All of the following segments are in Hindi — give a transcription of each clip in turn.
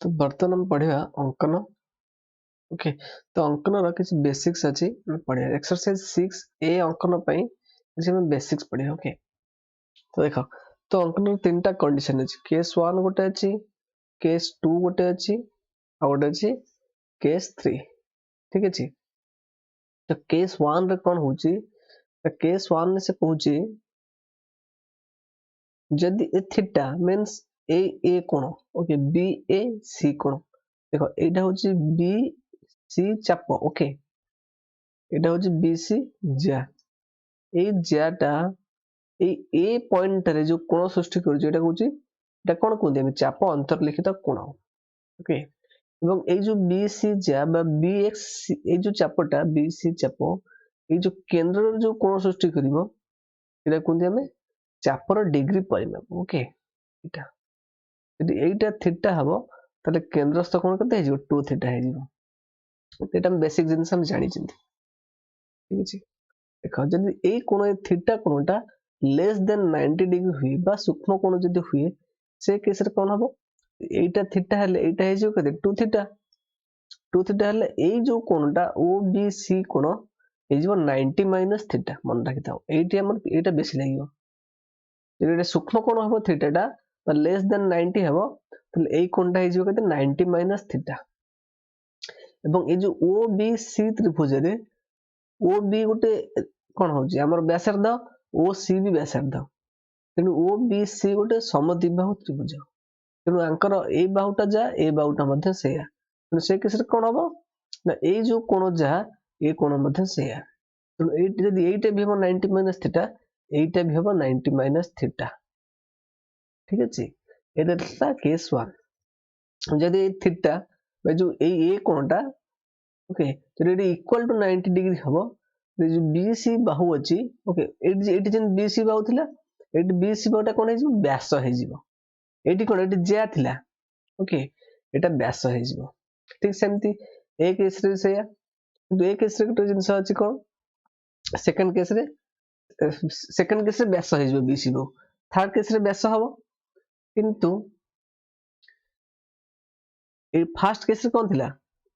तो बर्तमान हम पढ़िया अंकन। ओके, तो अंकन रा किसी बेसिक्स अछि पढ़िया एक्सरसाइज 6 ए अंकन पई किसी हम बेसिक्स पढ़िया। ओके, तो देखो, तो अंकन रो तीनटा कंडीशन अछि, केस 1 गोटे अछि, केस 2 गोटे अछि, आ गोटे अछि केस 3। ठीक अछि। तो केस 1 रे कोन होची, तो केस 1 में से कहूची जदि ए थीटा मींस ए कोण। ओके, बी ए सी कोण। देखो एटा होची बी सी चाप। ओके, एटा होची बी सी ज्या। ए ज्याटा ए ए पॉइंट रे जो कोण सृष्टि करूची एटा कहूची, एटा कोण कहते हम चाप अंतर्लिखित कोण। ओके, এবং এই যে বিসি যা বা বিএক্স এই যে চাপটা বিসি চাপ এই যে কেন্দ্রর যে কোণ সৃষ্টি করিব এটা কোনটি আমি চাপর ডিগ্রি পরিমাপ। ওকে, এটা যদি এইটা থিটা হবো তাহলে কেন্দ্রস্থ কোণ কেতে হয়ে যাব 2 থিটা হয়ে যাব। এটা আমি বেসিক জিনিস আমি জানিছিନ୍ତି। ঠিক আছে, দেখো যদি এই কোণ থিটা কোণটা লেস দেন 90 ডিগ্রি হুଏ বা সূক্ষ্ম কোণ যদি হুଏ সে কেসরে কোণ হবো এইটা থিটা হলে এইটা হয়ে যাব কেতে 2 থিটা। 2 থিটা হলে এই যে কোণটা ও বি সি কোণ হয়ে যাব 90 মাইনাস থিটা। মনে রাখি থাও এইটি আমার এইটা বেশি লাগিব। যদি এটা সূক্ষ্ম কোণ হবো থিটাটা বা লেস দেন 90 হবো তাহলে এই কোণটা হয়ে যাব কেতে 90 মাইনাস থিটা। এবং এই যে ও বি সি ত্রিভুজরে ও বি গোটে কোণ হচ্ছে আমার ব্যাসার্ধ, ও সি বি ব্যাসার্ধ, তেণু ও বি সি গোটে সমদ্বিবাহু ত্রিভুজ। তেণু আঙ্কর এই বাহুটা যা এই বাহুটা মধ্যে সেয়া, তেণু সেই কেসরে কোণ হবো না এই যে কোণ যা এই কোণ মধ্যে সেয়া। তেণু এইটা যদি এইটা ভি হবো 90 মাইনাস থিটা, এইটা ভি হবো 90 মাইনাস থিটা। ঠিক আছে, এটা লা কেস 1। যদি এই থিটা বা যে এই এ কোণটা ওকে যদি এটা ইকুয়াল টু 90 ডিগ্রি হবো जो बीसी बाहु अछि। ओके, एटी जेन बीसी बाहु थिला एटी बीसी बाहुटा कोन हे जिवो व्यास हे जिवो। एटी कोन एटी ज्या थिला। ओके, एटा व्यास हे जिवो। ठीक सेमती ए केस रे सेया, किंतु ए केस रे गोटे जिंस अछि कोन सेकंड केस रे व्यास हे जिवो बीसी बाहु, थर्ड केस रे व्यास हबो। किंतु ए फर्स्ट केस रे कोन थिला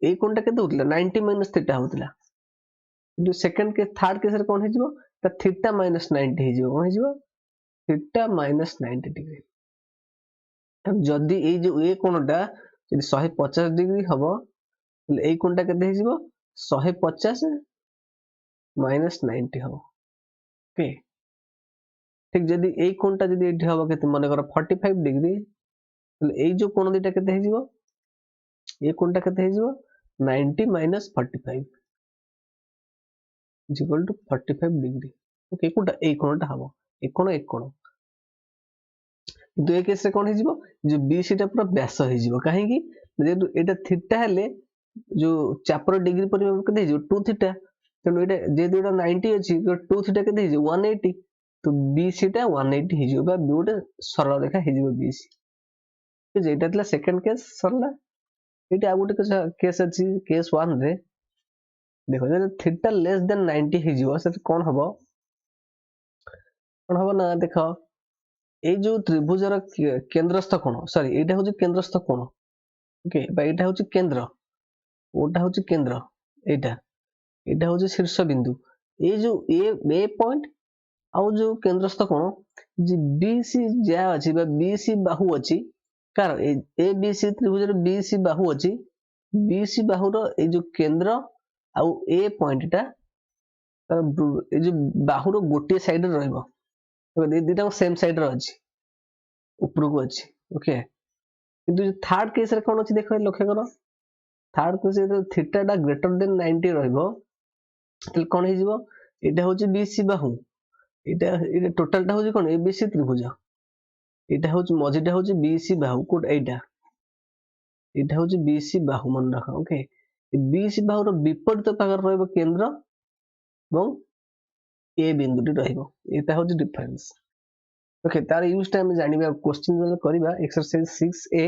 ए कोनटा केते होतिला 90 माइनस थीटा होतिला। जो सेकंड के थर्ड केस रे कोन हे जिवो त थीटा माइनस 90 हे जिवो। कोन हे जिवो थीटा माइनस 90 डिग्री। तब जदी ए जो ए कोणटा जदी 150 डिग्री हबो तले ए कोणटा केते हे जिवो 150 माइनस 90 हबो। ओके, ठीक जदी ए कोणटा जदी एठी हबो केते माने कर 45 डिग्री तले ए जो कोण दिटा केते हे जिवो ए कोणटा केते हे जिवो 90 minus 45 is equal to 45 degree. Okay, कोणटा ए कोणटा हबो ए कोण किंतु ए केस रे कोन हे जिवो जो बीसी टा पूरा व्यास हे जिवो। काहे कि जेतु एटा थीटा हेले जो चापर डिग्री परिमाप केते हे जिवो 2 थीटा, तेनु एटा जेतु एटा 90 अछि तो 2 थीटा केते हे जिवो 180, तो बीसी टा 180 हे जिवो बा गोटे सरल रेखा हे जिवो बीसी। तो जेटा तला सेकंड केस सरला। एटा आ गोटे केस अछि केस 1 रे देखो जे थीटा लेस देन 90 हे जिवो से कोन हबो ना देखो এই যে ত্রিভুজের কেন্দ্রস্থ কোণ সরি এইটা হচ্ছে কেন্দ্রস্থ কোণ। ওকে, বা এটা হচ্ছে কেন্দ্র, ওটা হচ্ছে কেন্দ্র, এটা হচ্ছে শীর্ষবিন্দু। এই যে এ পয়েন্ট ଆଉ ଯୋଉ କେନ୍ଦ୍ରସ୍ଥ କୋଣ ଯେ BC ଯା ଅଛି ବା BC ବାହୁ ଅଛି କାର ଏ BC ତ୍ରିଭୁଜରେ BC ବାହୁ ଅଛି, BC ବାହୁର ଏଇ ଯୋଉ କେନ୍ଦ୍ର ଆଉ ଏ ପଏଣ୍ଟ ଟା ଏଇ ଯୋଉ ବାହୁର ଗୋଟିଏ ସାଇଡ ରେ ରହିବ। ଏ ଦିଟା ସେମ ସାଇଡ ରେ ଅଛି ଉପରକୁ ଅଛି। ओके, किंतु थर्ड केस रे कोन अछि देखो लक्ष्य करो, थर्ड केस रे थीटा टा ग्रेटर देन 90 रहइबो तले कोन हे जिवो एटा होची बीसी बाहु, एटा टोटल टा होची कोन एबीसी त्रिभुज, एटा होची मझिटा होची बीसी बाहु कोड एटा होची बीसी बाहु मन रखो। ओके, बीसी बाहु रो विपरीत पाखर रहइबो केंद्र এবং ए बिंदुटी रहइबो, एटा होची डिफरेंस। ओके, तार यूज टाइम जानिबा क्वेश्चन जले करबा एक्सरसाइज 6a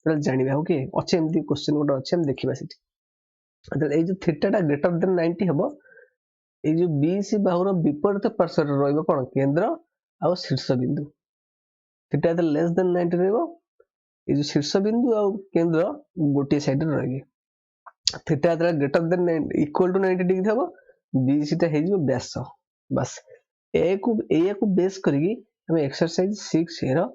तले जानिबा। ओके, अछि एमती क्वेश्चन गोटे अछि हम देखिबा सिटी। अतः ए जो थीटा टा ग्रेटर देन 90 हबो ए जो बीसी बाहुर विपरीत पार्श्व रे रहइबो कोन केंद्र आ शीर्ष बिंदु। थीटा लेस देन 90 रहइबो ये जो शीर्ष बिंदु और केंद्र गोटे साइड रे रही थीटा जरा greater than equal to 90 degree हम बीसी टा हेजिबो व्यास बस ए को बेस करके हम एक्सरसाइज 6 रो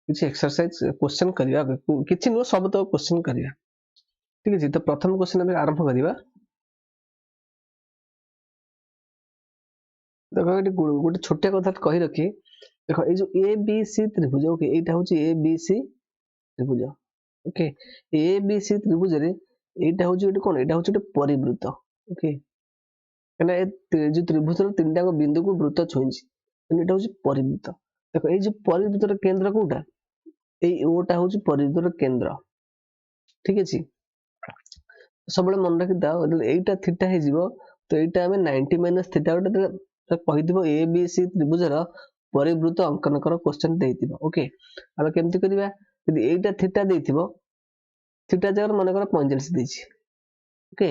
किसी एक्सरसाइज क्वेश्चन करिया किछि नो सब तो क्वेश्चन करिया ठीक है तो प्रथम क्वेश्चन हम आरंभ करिया देखो ये गोटे छोटिया कथा कहि रखी देखो ये जो ए बी सी त्रिभुज ओके एटा होची ए बी सी त्रिभुज ओके ए बी सी त्रिभुज रे एटा होची एटा कोन एटा होची परिवृत्त ओके कना ए जो त्रिभुज रो तीनटा को बिंदु को वृत्त छोइछि एटा होची परिवृत्त देखो ए जो परिवृत्त रो केंद्र कोटा ए ओटा होची परिवृत्त रो केंद्र ठीक अछि सब मन रखि दा एटा थीटा हे जिवो तो एटा हमें 90 माइनस थीटा गोटे कहि दिबो ए बी सी त्रिभुज रो परिवृत्त अंकन कर क्वेश्चन देइतिबो ओके हम केमति करिवा यदि एटा थीटा देइतिबो थीटा जगह मन कर 45 देछि ओके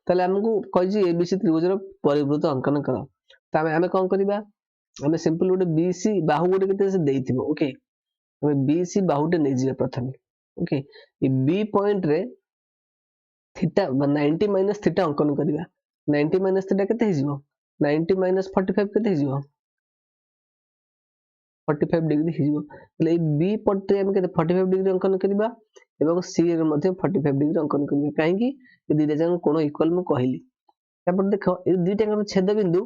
ताले हमकु कहि जे ए बी सी त्रिभुज रो परिवृत्त अंकन कर तामे हमें कोन करिवा हमें सिंपल गोटे बी सी बाहु गोटे केते से देइतिबो ओके हमें बी सी बाहुटे नै जिवे प्रथम ओके ए बी पॉइंट रे थीटा 90 माइनस थीटा अंकन करिवा 90 माइनस थीटा केते हिजिवो 90 माइनस 45 केते हिजिवो 45 डिग्री हिजिवो तले ए बी पॉइंट रे हम केते 45 डिग्री अंकन करिवा एवं सी रे मध्ये 45 डिग्री अंकन करिवा काहे कि ए दुइटा जंग कोन इक्वल म कहली तापर देखो ए दुइटा कर छेद बिंदु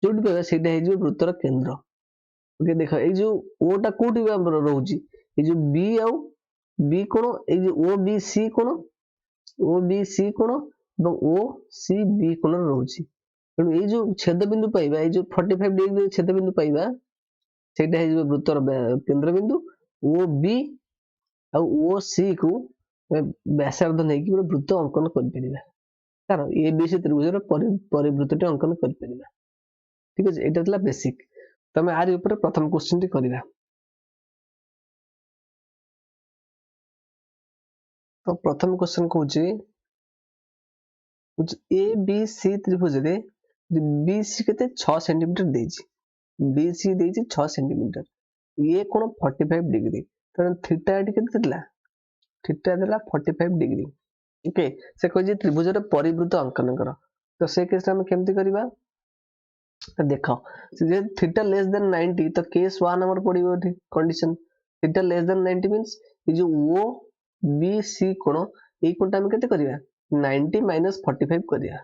जोडी पे सेटा हिजिवो वृत्तर केंद्र ओके देखो ए जो ओ टा कोठी रहउची ए जो बी आउ बी कोन ए जो ओ बी सी कोन ओ बी सी कोण এবং ओ सी बी कोण रहउची तेणु ए जो छेद बिंदु पाइबा ए जो 45 डिग्री छेद बिंदु पाइबा सेटा हे जो वृत्तर केंद्र बिंदु ओ बी आ ओ सी को व्यासार्ध नै कि वृत्त अंकन कर परिबा कारण ए बी सी त्रिभुज रो परिवृत्तटी अंकन कर परिबा ठीक अछि एटा तला बेसिक तमे आरि ऊपर प्रथम क्वेश्चन टी करिबा तो प्रथम क्वेश्चन कहूची ए बी सी त्रिभुज रे बी सी केते 6 सेंटीमीटर देछि बी सी देछि 6 सेंटीमीटर ये कोन 45 डिग्री त थीटा एटी केते देला थीटा देला 45 डिग्री ओके से कहि जे त्रिभुज रे परिवृत्त अंकन कर तो से केस हम केमति करिबा तो देखो जे थीटा लेस देन 90 तो केस 1 हमर पडिबो एठी condition theta less than 90 means ये जो ओ बी सी कोन ए कोनटा हम केते करिया 90 माइनस 45 करिया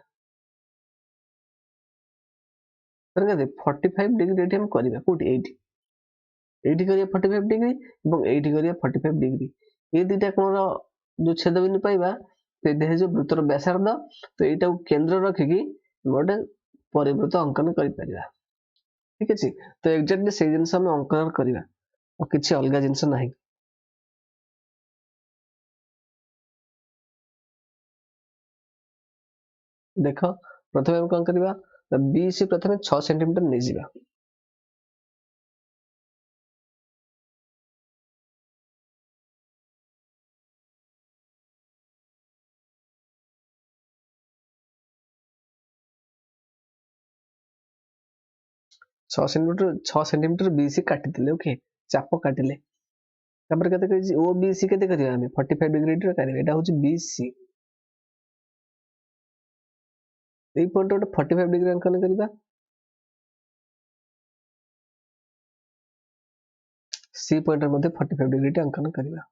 तर केते 45 डिग्री एठी हम करिया कोठी एठी करिया 45 डिग्री এবং एठी करिया 45 डिग्री ए दुइटा कोन जो छेद बिंदु पाइबा से देह जो वृत्तर व्यासार्ध तो एटा केंद्र रखिकी गोटे परिवृत्त अंकन करि परिबा ठीक अछि तो एग्जैक्टली से जिंस हम अंकन करिबा और किछि अलगा जिंस नाही देखो प्रथमे हम कोन करिबा बी सी प्रथमे 6 सेंटीमीटर नै जिबा छह सेंटीमीटर बीसी काटिले ओके चाप काटिले तापर केते कहि ओ बीसी केते करिया हम 45 डिग्री रे करिया एटा होची बीसी ए पॉइंट रे 45 डिग्री अंकन करिबा सी पॉइंट रे मध्ये 45 डिग्री टे अंकन करिबा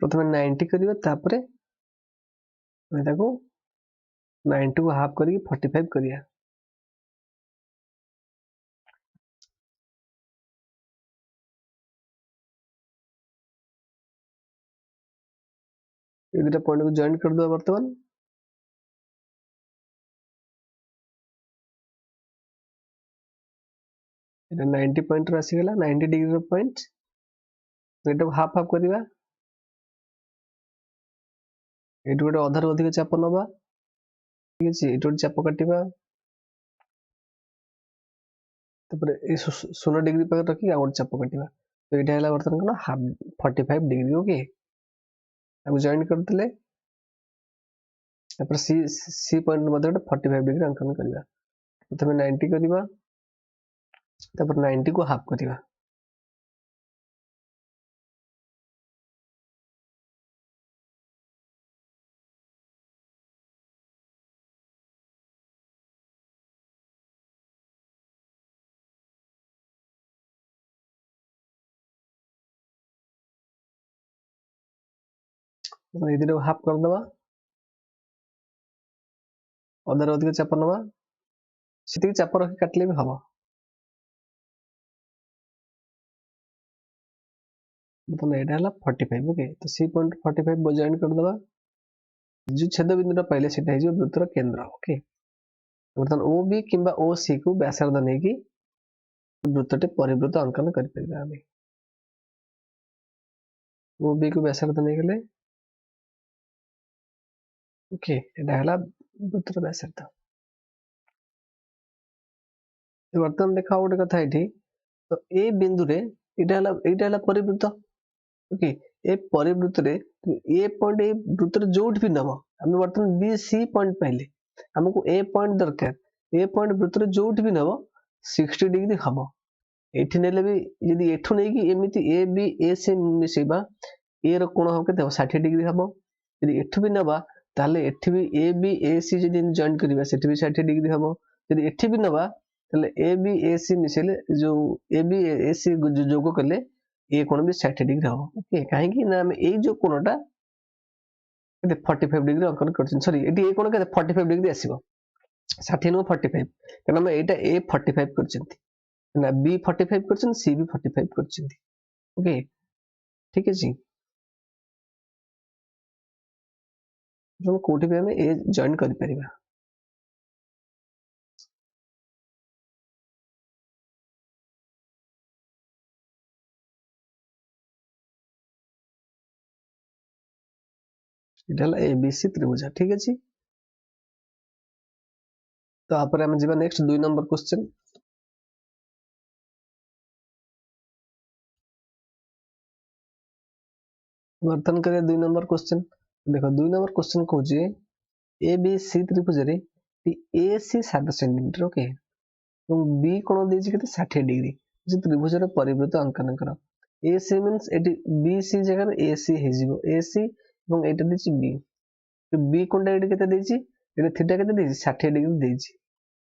प्रथमे 90 करिबा तापरे मैं ताको 90 को हाफ करी 45 करिया ये दुटा पॉइंट को जॉइन कर दो वर्तमान एटा 90 पॉइंट रो आसी गेला 90 डिग्री रो पॉइंट एटा हाफ हाफ करवा एटू गोटे अधार अधिक चाप नवा ठीक है ये गोटे चाप काटिबा तापर ए 16 डिग्री पर रखी आ गोटे चाप काटिबा तो एटा हैला बर्तन कोन हाफ 45 डिग्री ओके अब जॉइन करतले तापर सी सी पॉइंट मध्ये 45 डिग्री अंकन करवा प्रथमे 90 करवा तापर 90 को हाफ करवा ए दिनो हाफ कर दवा अधार अधिक चाप नवा सेति चाप रखी काटले भी हबो मतलब एटा हला 45 ओके तो सी पॉइंट 45 बो जॉइन कर दवा जो छेद बिंदुटा पाइले सेटा है जो वृत्तर केंद्र ओके बर्तमान ओ बी किंबा ओ सी को व्यासार्ध नै कि वृत्तटे परिवृत्त अंकन कर परिबा हमें ओ बी को व्यासार्ध नै गेले ओके एटा हला वृत्तर व्यासार्ध बर्तमान देखा गोटे कथा एठी तो ए बिंदु रे एटा हला परिवृत्त ओके ए परिवृत्त रे ए पॉइंट ए वृत्त रे जोठ भी नबो हम बर्तमान बी सी पॉइंट पाइले हमको ए पॉइंट दरकार ए पॉइंट वृत्त रे जोठ भी नबो 60 डिग्री हबो एठी नेले भी यदि एठु नै कि एमिति ए बी ए से मिसेबा ए रो कोण हो केते 60 डिग्री हबो यदि एठु भी नबा ताले एठी भी ए बी ए सी यदि जॉइन करबा सेठी भी 60 डिग्री हबो यदि एठी भी नबा ताले ए बी ए सी मिसेले जो ए बी ए सी जोग करले ए कोण भी 60 डिग्री हबो ओके काहे कि ना हम ए जो कोणटा केते 45 डिग्री अंकन करछन सॉरी एटी ए कोण केते 45 डिग्री आसीबो 60 नो 45 कारण हम एटा ए 45 करछन ना बी 45 करछन सी भी 45 करछन ओके ठीक है जी जो कोठी भी हमें ए जॉइन कर परिबा इडल एबीसी त्रिभुज ठीक अछि तो आपरे हम जीवा नेक्स्ट 2 नंबर क्वेश्चन वर्तन करे 2 नंबर क्वेश्चन देखो 2 नंबर क्वेश्चन को जे एबीसी त्रिभुज रे एसी 7 सेंटीमीटर ओके और बी कोण देछि केते 60 डिग्री जे त्रिभुज रे परिवृत्त अंकन करो एसी मींस एटी बीसी जगह एसी हे जिवो एसी এবং এটা দিছি বি तो बी कोणटा एटी केते देछि एटा थीटा केते देछि 60 डिग्री देछि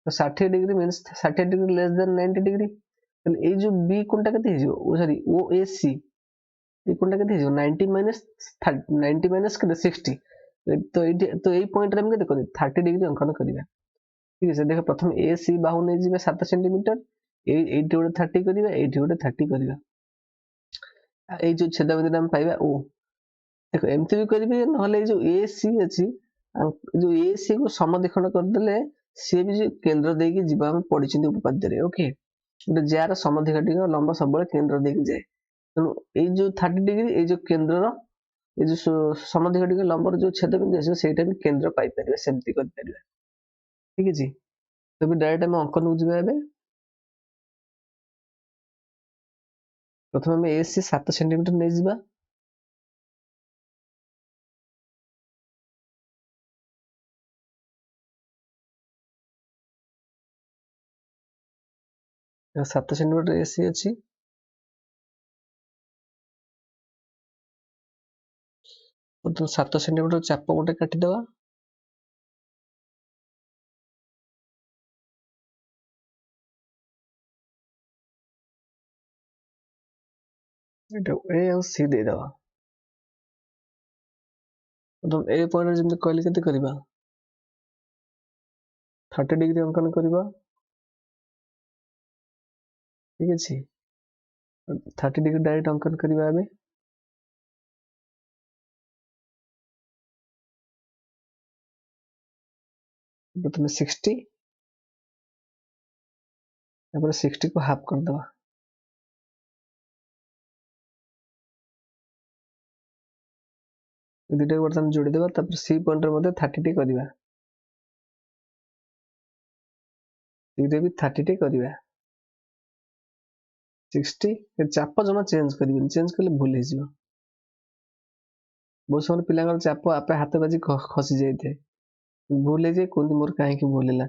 तो 60 degree means 60 degree less than 90 degree तो ए जो बी कोणटा केते हिजो ओ सॉरी ओ ए सी ए कोणटा केते हिजो 90 माइनस 90 माइनस केते 60 तो ए पॉइंट रे हम केते करी 30 डिग्री अंकन करिया ठीक है देखो प्रथम ए सी बाहु नै जिवे 7 सेंटीमीटर ए 80 गोटे 30 करिवा 80 गोटे 30 करिवा ए जो छेद बिंदु हम पाइबा ओ देखो एमती भी करिवे नहले जो ए सी अछि जो ए सी को समद्विखंड कर देले सी भी जो केंद्र देकी जीवा हम पढिछिन उपपाद्य रे ओके तो जार समद्विखंडी लंब सब केंद्र देकी जाए तेणु ए जो 30 डिग्री ए जो केंद्र ए जो समद्विखंडी लंबर जो छेद बिंदु आसी सेटा भी केंद्र पाई परिबे सेमती कर परिबे ठीक अछि तो भी डायरेक्ट हम अंकन हो जिबे एबे प्रथम हम ए सी 7 सेंटीमीटर नै जिबा या 7 सेंटीमीटर ए सी अछि तो 7 सेंटीमीटर चाप गोटे काटी दवा एटा ए और सी दे दवा तो ए पॉइंट जेम कहले केते करबा 30 डिग्री अंकन करबा ठीक अछि 30 डिग्री डायरेक्ट अंकन करबा एबे प्रथम 60 तापर 60 को हाफ कर दवा दुईटा बर्तमान जोड़ीदेवा तापर सी पॉइंट रे 30 टी करवा सी रे भी 30 टी करवा 60 चाप जमा चेंज करिवेन चेंज कले भूल हे जिवो बहुत समय पिलांगर चाप आपे हाथ बाजी खसी जाइए भूल है कहते मोर कहीं भूल है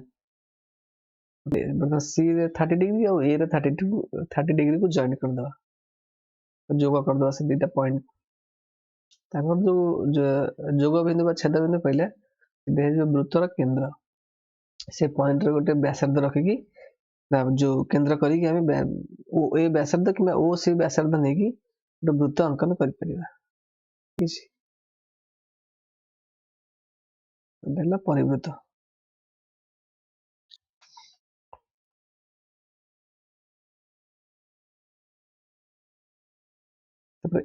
सी रे 30 डिग्री और ए रे 30 डिग्री को जॉइन करदे जोग करदे से दुईटा पॉइंट जो जोग बिंदु छेद बिंदु कहले वृत्तर केंद्र से पॉइंट रे गोटे व्यासार्ध रखिकी जो केंद्र करी ए व्यासार्ध कि ओ से व्यासार्ध नहीं कि गोटे वृत्त अंकन कर परिवृत्त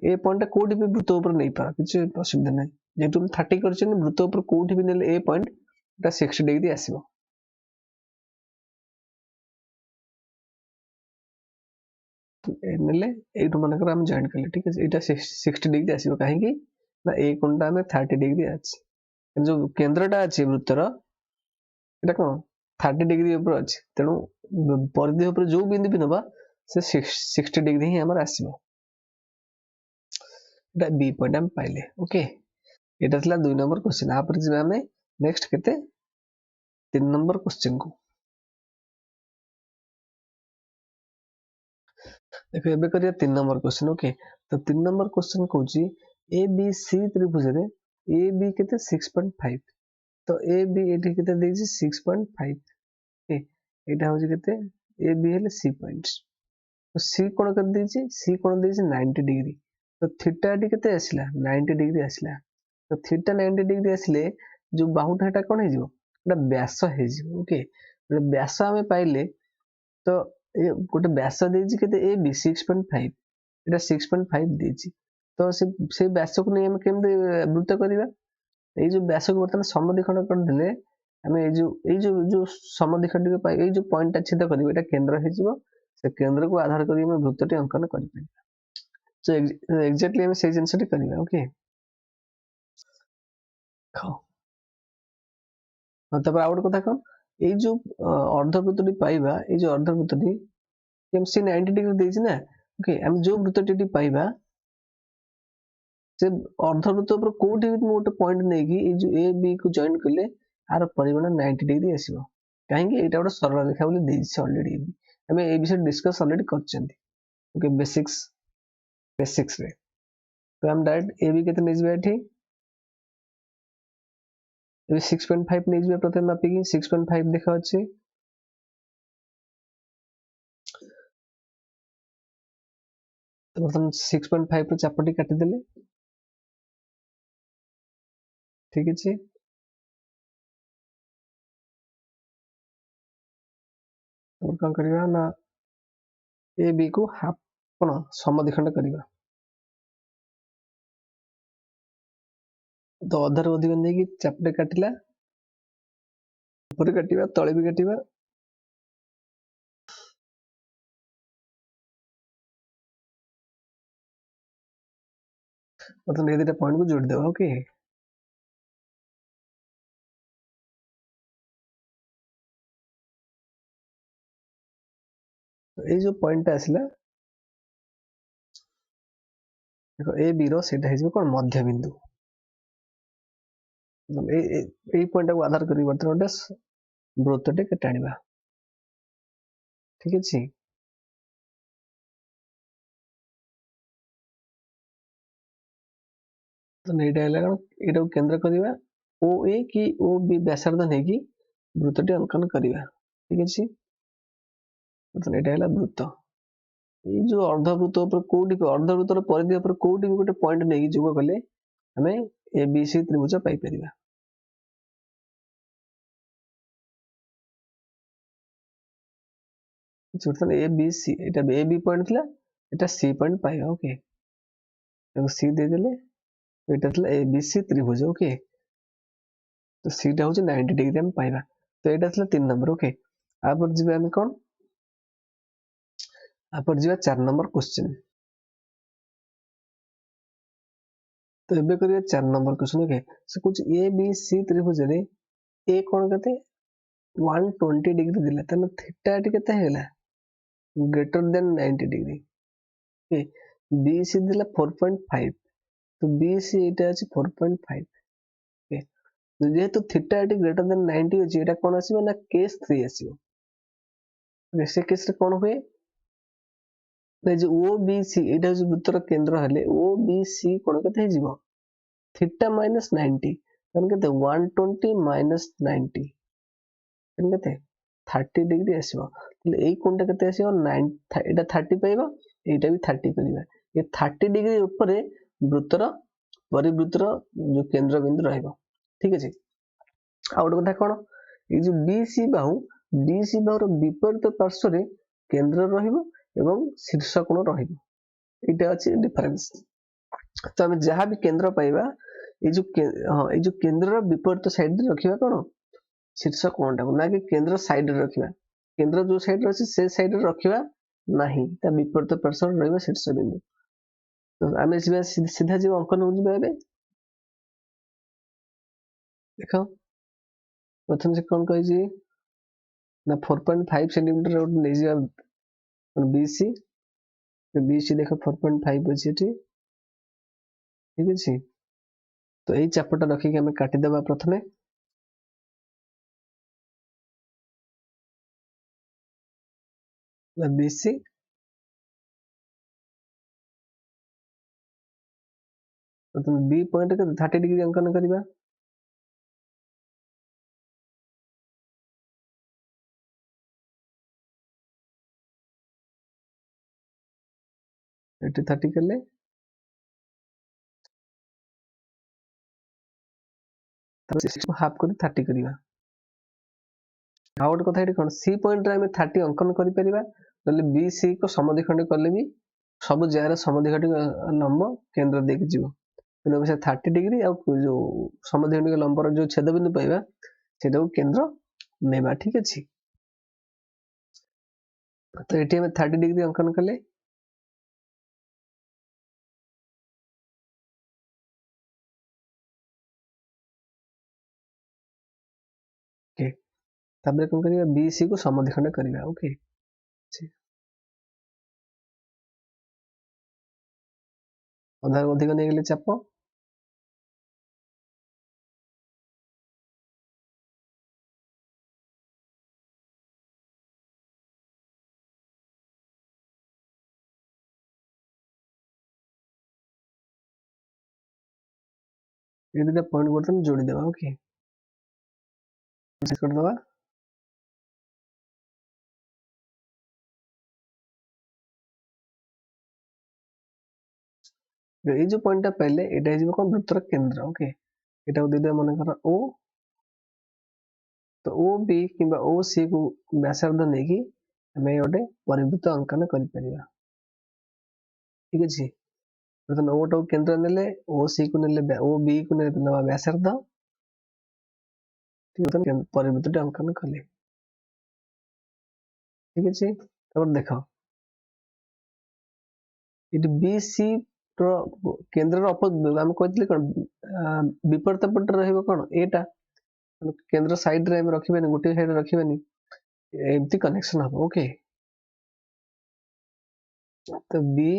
ए पॉइंट कोडी भी वृत्त ऊपर नहीं पा किसी असुविधा नहीं जेतु 30 करछन वृत्त ऊपर कोडी भी नेले ए पॉइंट एटा 60 डिग्री आसीबो नेले एटु मनकर हम जॉइन करले ठीक है एटा 60 डिग्री आसीबो काहे कि ना ए कोणटा में 30 डिग्री अछि जो केंद्रटा अछि वृत्तर एटा कोन 30 डिग्री ऊपर अछि तेनु परिधि ऊपर जो बिंदु भी नबा से 60 डिग्री ही हमर आसीबो एटा बी पॉइंट हम पाइले ओके एटा थला 2 नंबर क्वेश्चन आ पर जिबा हमें नेक्स्ट केते 3 नंबर क्वेश्चन को देखो एबे करिया 3 नंबर क्वेश्चन ओके तो 3 नंबर क्वेश्चन कहूची ए बी सी त्रिभुज रे ए बी केते 6.5 तो ए बी एठी केते देजी 6.5 ए एटा होची केते ए बी हेले सी पॉइंट्स तो सी कोण कर देजी सी कोण देजी 90 डिग्री तो थीटा एठी केते आसिला 90 डिग्री आसिला तो थीटा 90 डिग्री आसिले जो बाहुटा एटा कोण हे जिवो एटा व्यास हे जिवो ओके व्यास हमें पाइले तो ये गोटे व्यास देजी केते ए बी 6.5 एटा 6.5 देजी तो से व्यास को नहीं हम केमते वृत्त करिवा ए जो व्यास को बर्तन समद्विखंड कर देले हमें ए जो समद्विखंड को पाई ए जो पॉइंट ता छेद करिवे एटा केंद्र हे जिवो से केंद्र को आधार करी हम वृत्तटी अंकन करि परिबा सो एग्जैक्टली हम से जिंसटी करिवा ओके खाओ तब आउट कथा कौन ए जो अर्धवृत्तटी पाइबा ए जो अर्धवृत्तटी हम सी 90 डिग्री देछि ना ओके हम जो वृत्तटी पाइबा से अर्धवृत्त ऊपर कोठी भी मोटे पॉइंट नै कि ए जो ए बी को जॉइन करले आर परिमाण 90 डिग्री आसीबो काहे कि एटा गोटे सरल रेखा बोली देछि ऑलरेडी हमें ए विषय डिस्कस ऑलरेडी करछन्ती ओके बेसिक्स रे तो हम डायरेक्ट ए बी केते नै जिबा एठी ए 6.5 नै जिबा प्रथम मापी कि 6.5 देखा अछि तो प्रथम 6.5 रो चापटी काटि देले ठीक अछि और कौन करिवा ना ए बी को हाफ कोन समद्विखंड करिवा तो अधर अधिक नै कि चापटे काटिला ऊपर काटिवा तळे भी काटिवा मतलब ये दुटा पॉइंट को जोड़ देवा ओके तो ये जो पॉइंट आसला देखो ए बी रो सेटा हिजबो कोन मध्य बिंदु ए पॉइंट को आधार करी बर्तन गोटे वृत्तटे के टाणिबा ठीक अछि तो एटा हला कोन एटा केंद्र करिवा ओ ए कि ओ बी व्यासार्ध नै कि वृत्तटे अंकन करिवा ठीक अछि मतलब एटा हला वृत्त ये जो अर्धवृत्त ऊपर कोडी अर्धवृत्तर परिधि ऊपर कोडी भी गोटे पॉइंट नै कि जोग कले हमें ए बी सी त्रिभुज पाई परिबा जोटल ए B C Etah A B point थला एटा सी पॉइंट पाइबा ओके तो सी दे देले एटा थला ए बी सी त्रिभुज ओके तो सी टा होची 90 डिग्री हम पाइबा तो एटा थला 3 नंबर ओके आ पर जिबे हम कोन आ पर जिबा 4 नंबर क्वेश्चन तो एबे करिया 4 नंबर क्वेश्चन ओके से कुछ ए बी सी त्रिभुज रे ए कोण केते 120 डिग्री दिला तने थीटा एटी केते हेला greater than 90 degree okay B C दिला 4.5 तो बी सी एटा अछि 4.5 ओके जेहेतु थीटा एटी ग्रेटर देन 90 अछि एटा कोन आसीबो ना केस 3 आसीबो से केस रे कोन होय ना जे ओ बी सी एटा जे वृत्तर केंद्र हेले ओ बी सी कोन केते हिजिबो थीटा माइनस 90 तने केते 120 माइनस 90 तने केते 30 डिग्री आसीबो तले एई कोणटा केते आसीबो 9 एटा 30 पाइबो एटा भी 30 करिबा ये 30 डिग्री ऊपर वृत्तर परिवृत्तर जो केंद्र बिंदु रहइबो ठीक अछि आ ओड कथा कोन ए जे बीसी बाहु रो विपरीत पार्श्व रे केंद्र रहिबो एवं शीर्ष कोण रहिबो एटा अछि डिफरेंस तो हम जहां भी केंद्र पाइबा ए जो केंद्र रो विपरीत साइड रे रखिबा कोन शीर्ष कोणटा ना कि केंद्र साइड रे रखिबा केंद्र जो साइड रे अछि से साइड रे रखिबा नाही ता विपरीत पार्श्व रे रहइबा शीर्ष बिंदु तो आमे सीधा जीव अंकन हो जिबा एबे देखो प्रथम से कोन कहि जी ना 4.5 सेंटीमीटर रोड ले जिबा बीसी तो बीसी देखो 4.5 अछि एठी ठीक अछि तो एई चापटा रखि के हमें काटि देबा प्रथमे बीसी प्रथम बी पॉइंट के 30 डिग्री अंकन करिबा एठी 30 करले तब 6 को हाफ कर 30 करिबा आउट कथा एठी कोन सी पॉइंट रे हमें 30 अंकन करि परिबा नले बी सी को समद्विखंड करले भी सब जगह समद्विखंड लंब केंद्र देख जिवो तो से 30 डिग्री आ जो समद्विखंड लंब रो जो छेद बिंदु पाइबा सेटा केंद्र नेबा ठीक अछि तो एटी हमें 30 डिग्री अंकन कले ओके तबे कोन करिया बीसी को समद्विखंड करिया ओके अधा अधिक नै गेले चाप ये दुटा पॉइंट बर्तन जोड़ी देबा ओके कर देबा ये जो पॉइंट टा पहले एटा हिजबो कोन वृत्तर केंद्र ओके एटा दे दे मन कर ओ तो ओ बी किबा ओ सी को व्यासार्ध नै कि हमें ओटे परिवृत्त अंकन करि परिबा ठीक अछि प्रथम ओ टो केंद्र नेले ओ सी को नेले ओ बी को नेले नवा व्यासार्ध ठीक है परिवृत्त अंकन कले ठीक अछि तब देखो इट बी सी तो केंद्र रो हम कहतले कोन विपरीत पट रहइबो कोन एटा केंद्र साइड रे हम रखिबेनी गोटे साइड रखिबेनी एम्ति कनेक्शन हो ओके तो बी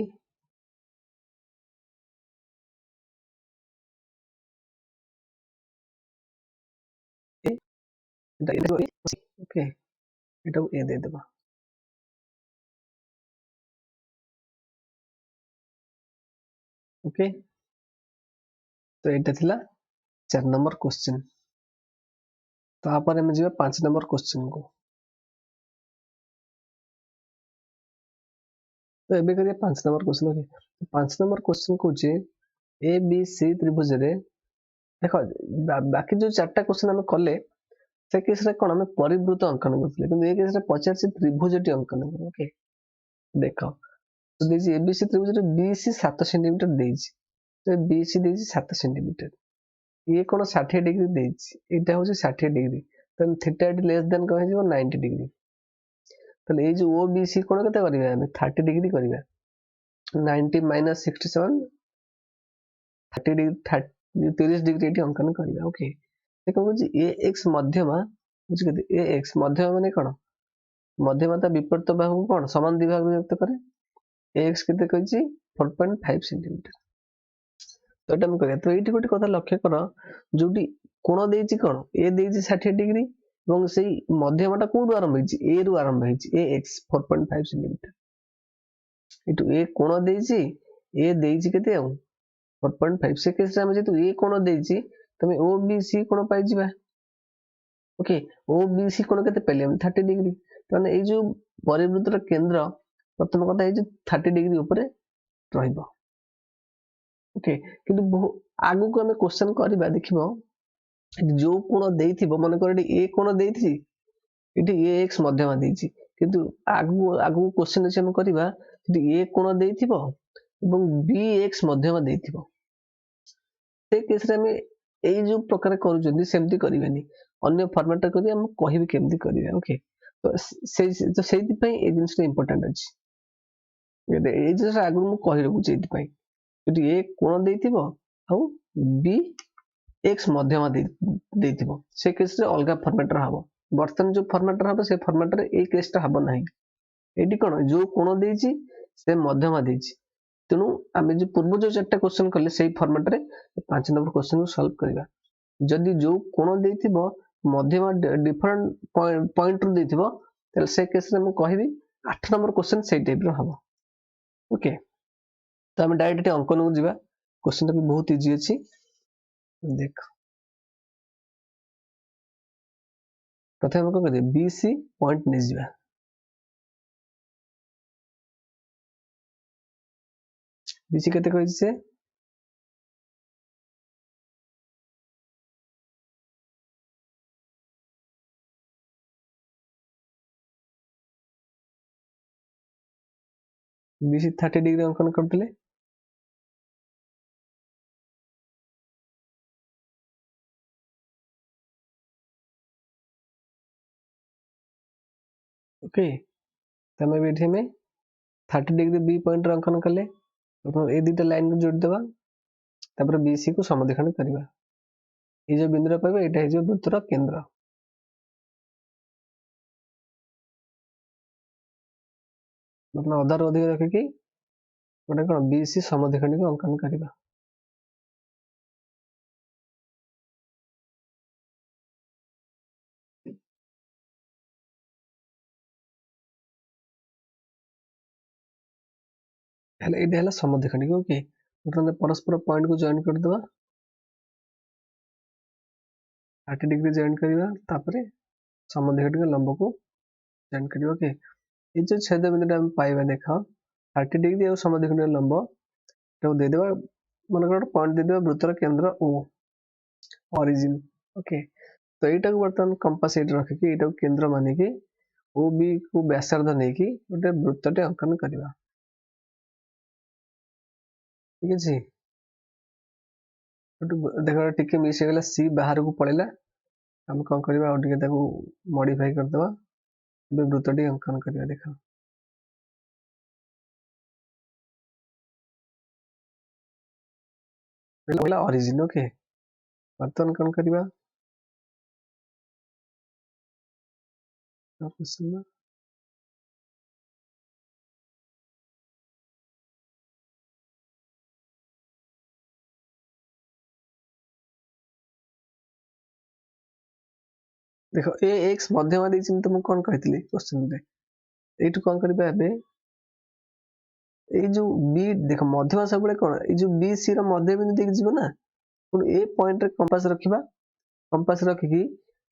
ओके एटा ए दे देबा ओके तो एटा थिला 4 नंबर क्वेश्चन तो आप हम जीवा 5 नंबर क्वेश्चन को तो एबे करिए 5 number question okay 5 number question को जे ए बी सी त्रिभुज रे देखो बाकी जो चारटा क्वेश्चन हम कले से केस रे कोन हम परिवृत्त अंकन करथले किंतु ए केस रे 50 त्रिभुजटी अंकन कर ओके देखो तो देजी एबीसी त्रिभुज रे बीसी 7 सेंटीमीटर देजी तो बीसी देजी 7 सेंटीमीटर ये कोन 60 डिग्री देजी एटा होची 60 डिग्री तो थीटा लेस देन कह जिवो 90 डिग्री तो ये जो ओबीसी कोन कते करिवे हम 30 डिग्री करिवे 90 - 67 30 डिग्री ये अंकन करवा। ओके कौन ए एक्स मध्यमा ए एक्स मध्यमा माने कौन मध्यमा विपरीत बाहु कौन समान दिभाग व्यक्त करे एक्स के 4.5 सेंटीमीटर। तो ये करिया तो ये गोटे कथा लक्ष्य कर जो कोण देती कौन ए देती 60 डिग्री और से मध्यमाटा कौटू आरंभ होती ए रु आरंभ होती ए एक्स 4.5 सेंटीमीटर ये ए कोण देती ए देती केते 4.5 से केस रे जेतु ए कोण देती तमे ओ बी सी कोण पाई जिबा। ओके ओ बी सी कोण केते पहले हम 30 डिग्री तने ए जो परिवृत्तर केंद्र प्रथम कथा ए 30 डिग्री ऊपर रहिबो। ओके किंतु आगु को हमें क्वेश्चन करबा देखिबो जो कोण देइथिबो मन कर ए कोण देइथि इटी ए एक्स मध्यमा देइछि किंतु आगु आगु क्वेश्चन से हम करबा इटी ए कोण देइथिबो एवं बी एक्स मध्यमा देइथिबो से केस रे हमें ए जो प्रकार करूचंदी सेमति करबेनी अन्य फॉर्मेट करी हम कहिबे केमति करबे। ओके तो सेति पई ए जिंस इंपोर्टेंट अछि ए जिंस आगु मु कहि रखु छै एति पई इटी ए कोण देइथिबो आ बी एक्स मध्यमा देइथिबो से केस रे अलगा फॉर्मेट रे हबो बर्तन जो फॉर्मेट रे हबो से फॉर्मेट रे ए केस ता हबो नाही एटी कोन जो कोण देइछि से मध्यमा देइछि तेणु आम जो पूर्व जो 4टा क्वेश्चन कले से फॉर्मेट रे 5 नंबर क्वेश्चन को सॉल्व करबा जदि जो कोण देइथिबो मध्यमा डिफरेंट पॉइंट रो देइथिबो त से केस रे हम कहिबी 8 नंबर क्वेश्चन से टाइप रो हबो। ओके तो हम डायरेक्ट अंकन को जीवा क्वेश्चन भी बहुत इजी अछि देख प्रथम हम कह बी सी पॉइंट नै जीवा बी सी केते कहै छै बी सी 30 डिग्री अंकन करथिले ओके तमे बेठे में 30 डिग्री बी पॉइंट रो अंकन कले तो ए दुटा लाइन को जोड़ देबा तापर बी सी को समद्विखंड करबा ए जो बिंदु पाइबा एटा हे जो वृत्तर केंद्र मतलब अधार अधिक रखिकी गोटे कौन बी सी समद्विखंड को अंकन करबा हेले एटा हला समद्विखंड को ओके मतलब परस्पर पॉइंट को जॉइन कर देबा 30 डिग्री जॉइन करबा तापर समद्विखंड के लंब को जॉइन करबा ओके ए जो छेद बिंदु हम पाइबा देखा 30 डिग्री और समद्विखंड के लंब तो दे देबा मन कर पॉइंट दे देबा वृत्तर केंद्र ओ ओरिजिन। ओके तो एटा को बर्तन कंपास एट रखिकी एटा को केंद्र माने की ओ बी को व्यासार्ध नै की गोटे वृत्तटे अंकन करबा ठीक अछि देखो टिके मिस गला सी बाहर को पळेला हम कोन करबा और टिके ताको मॉडिफाई कर देबा बे वृत्तटी अंकन करबा देखा पहला ओरिजिन। ओके बर्तन कोन करबा देखो ए एक्स मध्यमा देछि तो मु कोन कहतिली क्वेश्चन रे एटु कोन करबा एबे ए जो बी देखो मध्यमा सब बळे कोन ए जो बी सी रो मध्य बिंदु देख जिवो ना पुन ए पॉइंट रे कंपास रखिबा कंपास रखिकी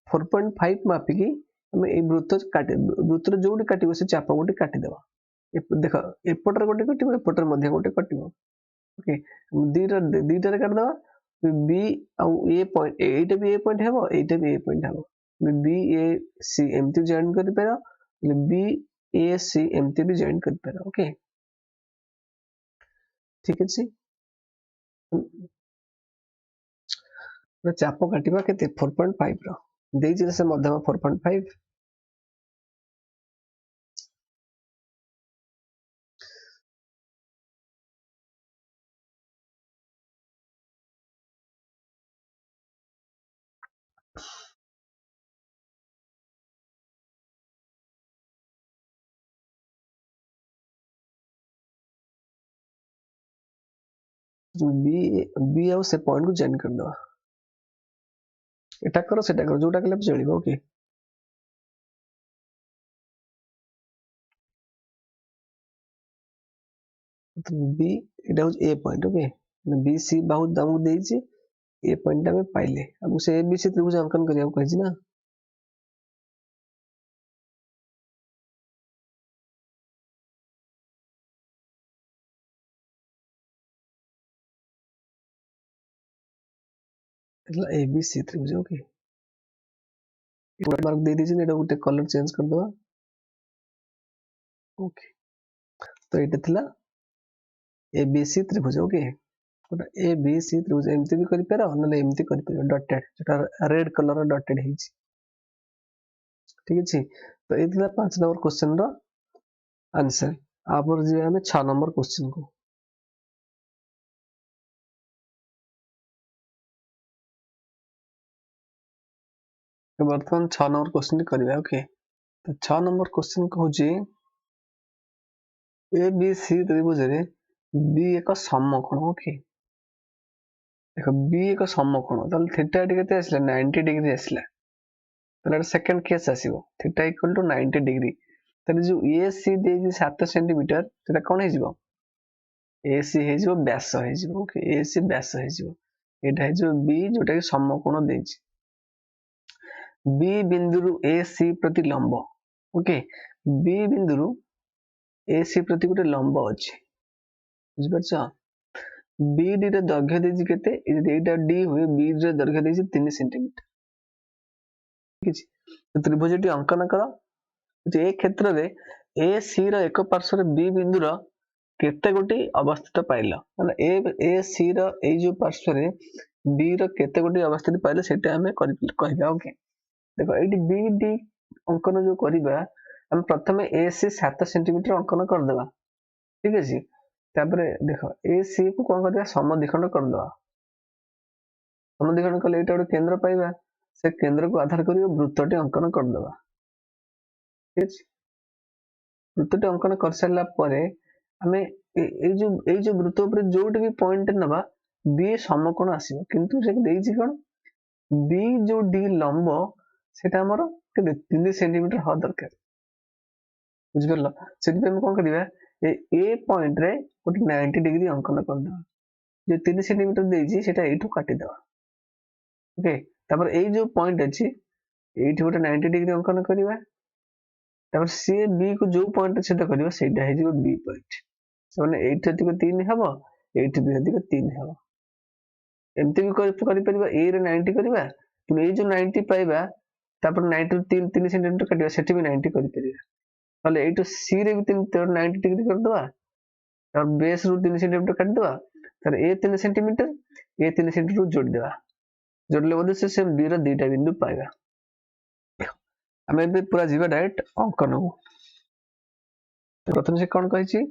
4.5 मापिकी हमें ए वृत्त काटे वृत्त जोडी काटिबो से चाप गोटे काटी देबा देखो एपटर गोटे कटिबो एपटर मध्य गोटे कटिबो ओके दीटा रे काट देबा बी आ ए पॉइंट एटा भी ए पॉइंट हेबो एटा भी ए पॉइंट हेबो बी ए सी एमटी जॉइन कर पेरा बी ए सी एमटी भी जॉइन कर पेरा ओके ठीक अछि चाप काटिबा केते 4.5 रो देइछि से मध्यमा 4.5 बी बी आउ से पॉइंट को जॉइन कर दवा एटा करो सेटा करो जोटा कले चलिबो ओके बी एटा हो ए पॉइंट ओके बी सी बहुत दाम देइछि ए पॉइंट में पाइले अब से ए बी सी त्रिभुज अंकन करिया कहिछि ना એટલે ए बी सी त्रिभुज ओके पूरा मार्क दे दीजिए एटा गोटे कलर चेंज कर दवा ओके तो एटा थिला ए बी सी त्रिभुज ओके गोटा ए बी सी त्रिभुज एमती भी करि पारो नले एमती करि पारो डॉटेड जेटा रेड कलर डॉटेड हेछि ठीक अछि तो ए थिला 5 नंबर क्वेश्चन रो आंसर आपर जे हमें 6 नंबर क्वेश्चन को तो वर्तमान 6 नंबर क्वेश्चन करबा ओके तो 6 नंबर क्वेश्चन कहूची ए बी सी त्रिभुज रे बी एक समकोण ओके देखो बी एक समकोण ताले थीटा केते आसला 90 डिग्री आसला ताले सेकंड केस आसीबो थीटा इक्वल टू 90 डिग्री ताले जो ए सी दे 7 सेंटीमीटर सेटा कोन हे जिवो ए सी हे जिवो व्यास हे जिवो ओके ए सी व्यास हे जिवो एटा हे जिवो बी जोटा कि समकोण देछि बी बिंदु ए सी प्रति लंब ओके बी बिंदु ए सी प्रति गोटे लंब अछि बुझि परछ बी डी रे दैर्घ्य देछि केते एटा डी हुए बी रे दैर्घ्य देछि 3 सेंटीमीटर ठीक अछि तो त्रिभुजटी अंकन करो ए क्षेत्र रे ए सी रो एक पार्श्व रे बी बिंदु रो केते गोटी अवस्थित पाइल माने ए सी रो ए जो पार्श्व रे बी रो केते गोटी अवस्थित पाइल सेटा हमें कहबा ओके देखो एटी बी डी अंकन जो करबा हम प्रथमे ए सी 7 सेंटीमीटर अंकन कर देबा ठीक अछि तापरे देखो ए सी को कोन करबा समद्विखंड कर देबा समद्विखंड कले एटा गोटे केंद्र पाइबा से केंद्र को आधार करी वृत्तटी अंकन कर देबा ठीक अछि वृत्तटी अंकन कर सारला परे हमें ए जो वृत्त ऊपर जोटी भी पॉइंट नबा बी समकोण आसीबो किंतु से देइछि कोन बी जो डी लंब सेटा हमर केते 3 सेंटीमीटर ह दरकार बुझ परलो सेति पे हम कोन करिबा ए पॉइंट रे गोटे 90 डिग्री अंकन कर देबा जो 3 सेंटीमीटर देइछि सेटा एठू काटि देबा ओके तापर ए जो पॉइंट अछि एठी गोटे 90 डिग्री अंकन करिबा तापर सी बी को जो पॉइंट छेद करिबा सेटा हे जिवो बी पॉइंट से माने एठी अधिक 3 हबो एठी भी अधिक 3 हबो एमती भी करि परिबा ए रे 90 करिबा कि ए जो 90 पाइबा तापर 90 रो 3 सेंटीमीटर काटिबा सेठी भी 90 करि परिबा ताले एठू सी रे भी 90 डिग्री कर दवा और बेस रो 3 सेंटीमीटर काट दवा तर ए 3 सेंटीमीटर ए 3 सेंटीमीटर जोड़ देबा जोड़ले बोले से बी रो दुईटा बिंदु पाइबा हमें भी पूरा जीवा डायरेक्ट अंकन हो तो प्रथम से कोन कहिछि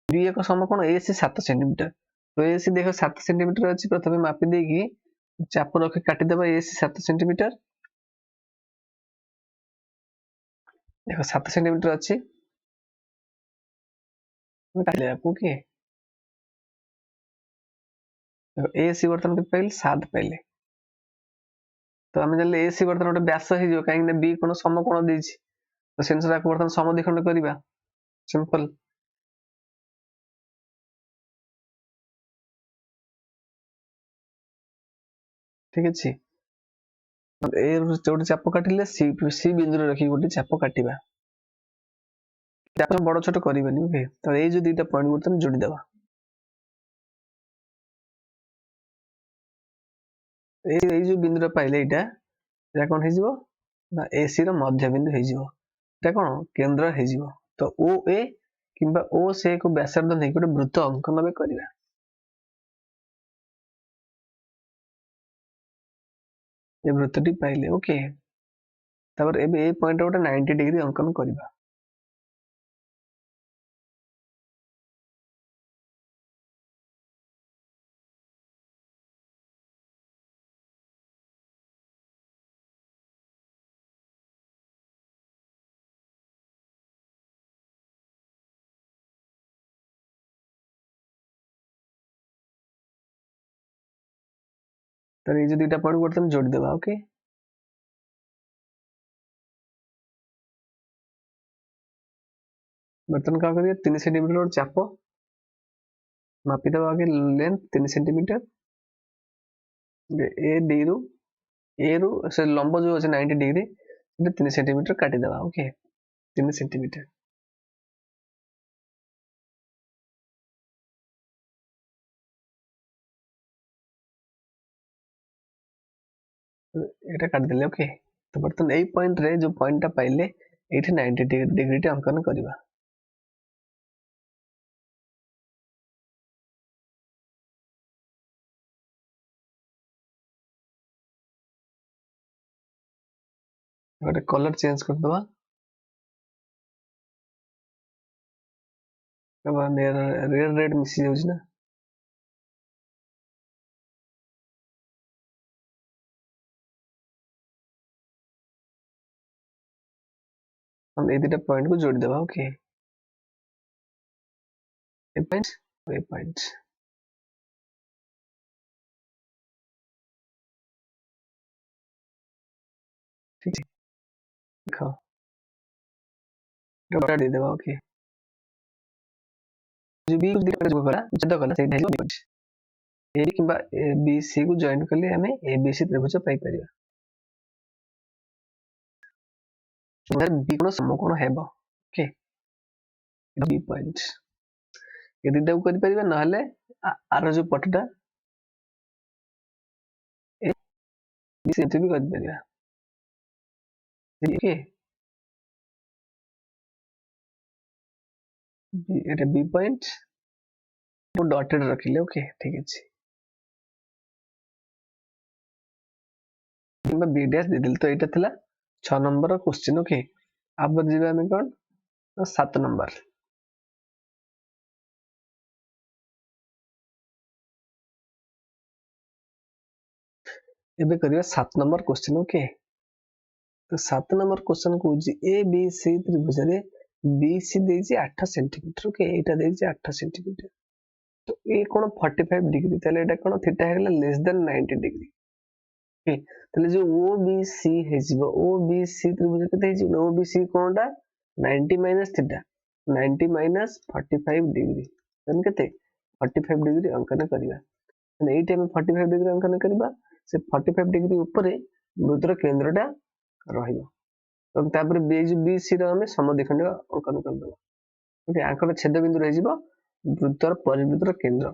बी एक समकोण ए सी 7 सेंटीमीटर तो ए सी देखो 7 सेंटीमीटर अछि प्रथमे मापी देगी चाप रखि काटि देबा ए सी 7 सेंटीमीटर देखो 7 सेंटीमीटर अछि काटले आपको के ए सी बर्तन के पहले 7 पहले तो हमें जानले ए सी बर्तन गोटे व्यास हे जो काहे बी कोन समकोण देछि तो सेंसर को बर्तन समद्विखंड करिबा सिंपल ठीक अछि ए जोटे चाप काटिले सी बिंदु रे रखि गोटे चाप काटिबा चाप बड़ छोट करिबनी ओके तो ए जो दुईटा पॉइंट बर्तन जोड़ी देबा ए जो बिंदु रे पाइले एटा कोन हे जिवो ना एसी रो मध्य बिंदु हे जिवो एटा कोन केंद्र हे जिवो तो ओ ए किंबा ओ से को व्यासार्ध नै गोटे वृत्त अंकन बे करिबा ए वृत्तटी पाइले ओके तापर एबे ए पॉइंट गोटे 90 डिग्री अंकन करिबा तो ये जो दुईटा पॉइंट बर्तमान जोड़ी देबा ओके बर्तमान क्या करिए 3 सेंटीमीटर चाप मापिदेबा आगे लेंथ 3 सेंटीमीटर ए डी रु ए रु से लंब जो अच्छे 90 डिग्री 3 सेंटीमीटर काटिदेबा ओके 3 सेंटीमीटर এটা কাটিଦେଲେ ओके तो बर्तमान यही पॉइंट रे जो पॉइंट पाइले ये 90 डिग्री टे अंकन करवा गोटे कलर चेंज करदबा रेड रेड मिसी जाउछ ना हम ए दुटा पॉइंट को जोड़ी देबा ओके ए पॉइंट ठीक है देखो डॉट दे देबा ओके जो बी जो करा जद कला सेटा है पॉइंट ए किबा बी सी को जॉइन करले हमें ए बी सी त्रिभुज पाई परिया बी कोण समकोण हेबो ओके बी पॉइंट ये दुटा को कर परिबा नहले आरो जो पटटा ए बी सी भी कर परिबा ओके এটা বি পয়েন্ট ডটেড রাখিলে ওকে ঠিক আছে কিংবা বি ড্যাশ ଦେଇଦେଲି ତ ଏଇଟା ଥିଲା 6 ନମ୍ବର क्वेश्चन ओके अब ଯିବା ଆମେ କଣ 7 नंबर ଏବେ କରିବା 7 नंबर क्वेश्चन ओके तो 7 नंबर क्वेश्चन कहूची ए बी सी त्रिभुज रे बी सी देछि 8 सेंटीमीटर ओके एटा देछि 8 सेंटीमीटर तो ए कोन 45 डिग्री तले एटा कोन थीटा हेला लेस देन 90 डिग्री ओके तले जो ओ बी सी हे जिवो ओ बी सी त्रिभुज केते हे जिवो ओ बी सी कोनटा 90 माइनस थीटा 90 माइनस 45 डिग्री तने केते 45 डिग्री अंकन करिवा माने एई टाइम 45 डिग्री अंकन करिवा से 45 डिग्री ऊपर वृत्तर केंद्रटा रहिबो और तापर बी सी रो हमें समद्विखंड अंकन कर देबो ओके आंकर छेद बिंदु रहि जिवो वृत्तर परिवृत्तर केंद्र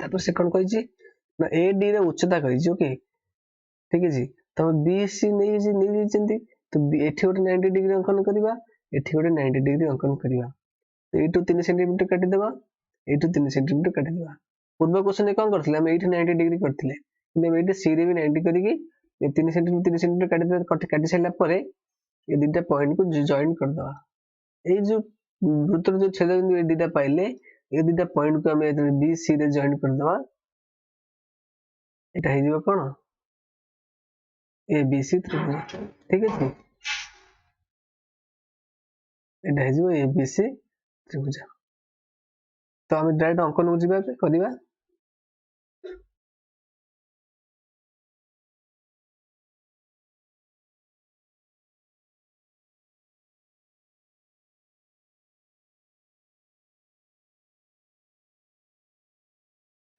तापर से कोन कहिछि ना ए डी रे उच्चता कहिछि ओके ठीक है जी तो बी सी नहीं जेचंती तो एठी गोटे 90 डिग्री अंकन करबा एठी गोटे 90 डिग्री अंकन करबा तो एटू 3 सेंटीमीटर काटि देबा एटू 3 सेंटीमीटर काटि देबा पूर्व क्वेश्चन कोन करथिले हम एठी 90 डिग्री करथिले किंतु एठी सी रे भी 90 करिकि ये 3 सेंटीमीटर काटि दे काटि सैला परे ये दुटा पॉइंट को जॉइन कर दवा ए जो वृत्तर जो छेद बिंदु ए दुटा पाइले ये दुटा पॉइंट को हम बी सी रे जॉइन कर दवा एटा हे जिवो कोन ए बी सी त्रिभुज ठीक है एटा हे जिवो ए बी सी त्रिभुज तो हम डायरेक्ट अंकन को जिबा करबा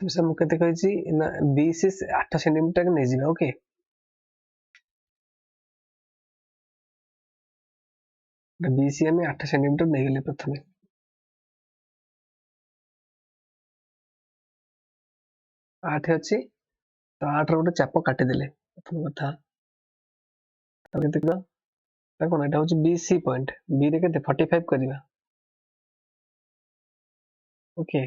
तुमसे मु केते कहिछि ना बी सी 8 सेंटीमीटर के नै जिबा ओके बी सी हमें 8 सेंटीमीटर नै गेले प्रथमे 8 अछि तो 8 रो चाप काटि देले प्रथम कथा तो केते को कोन एटा होछि बी सी पॉइंट बी रे केते 45 करबा ओके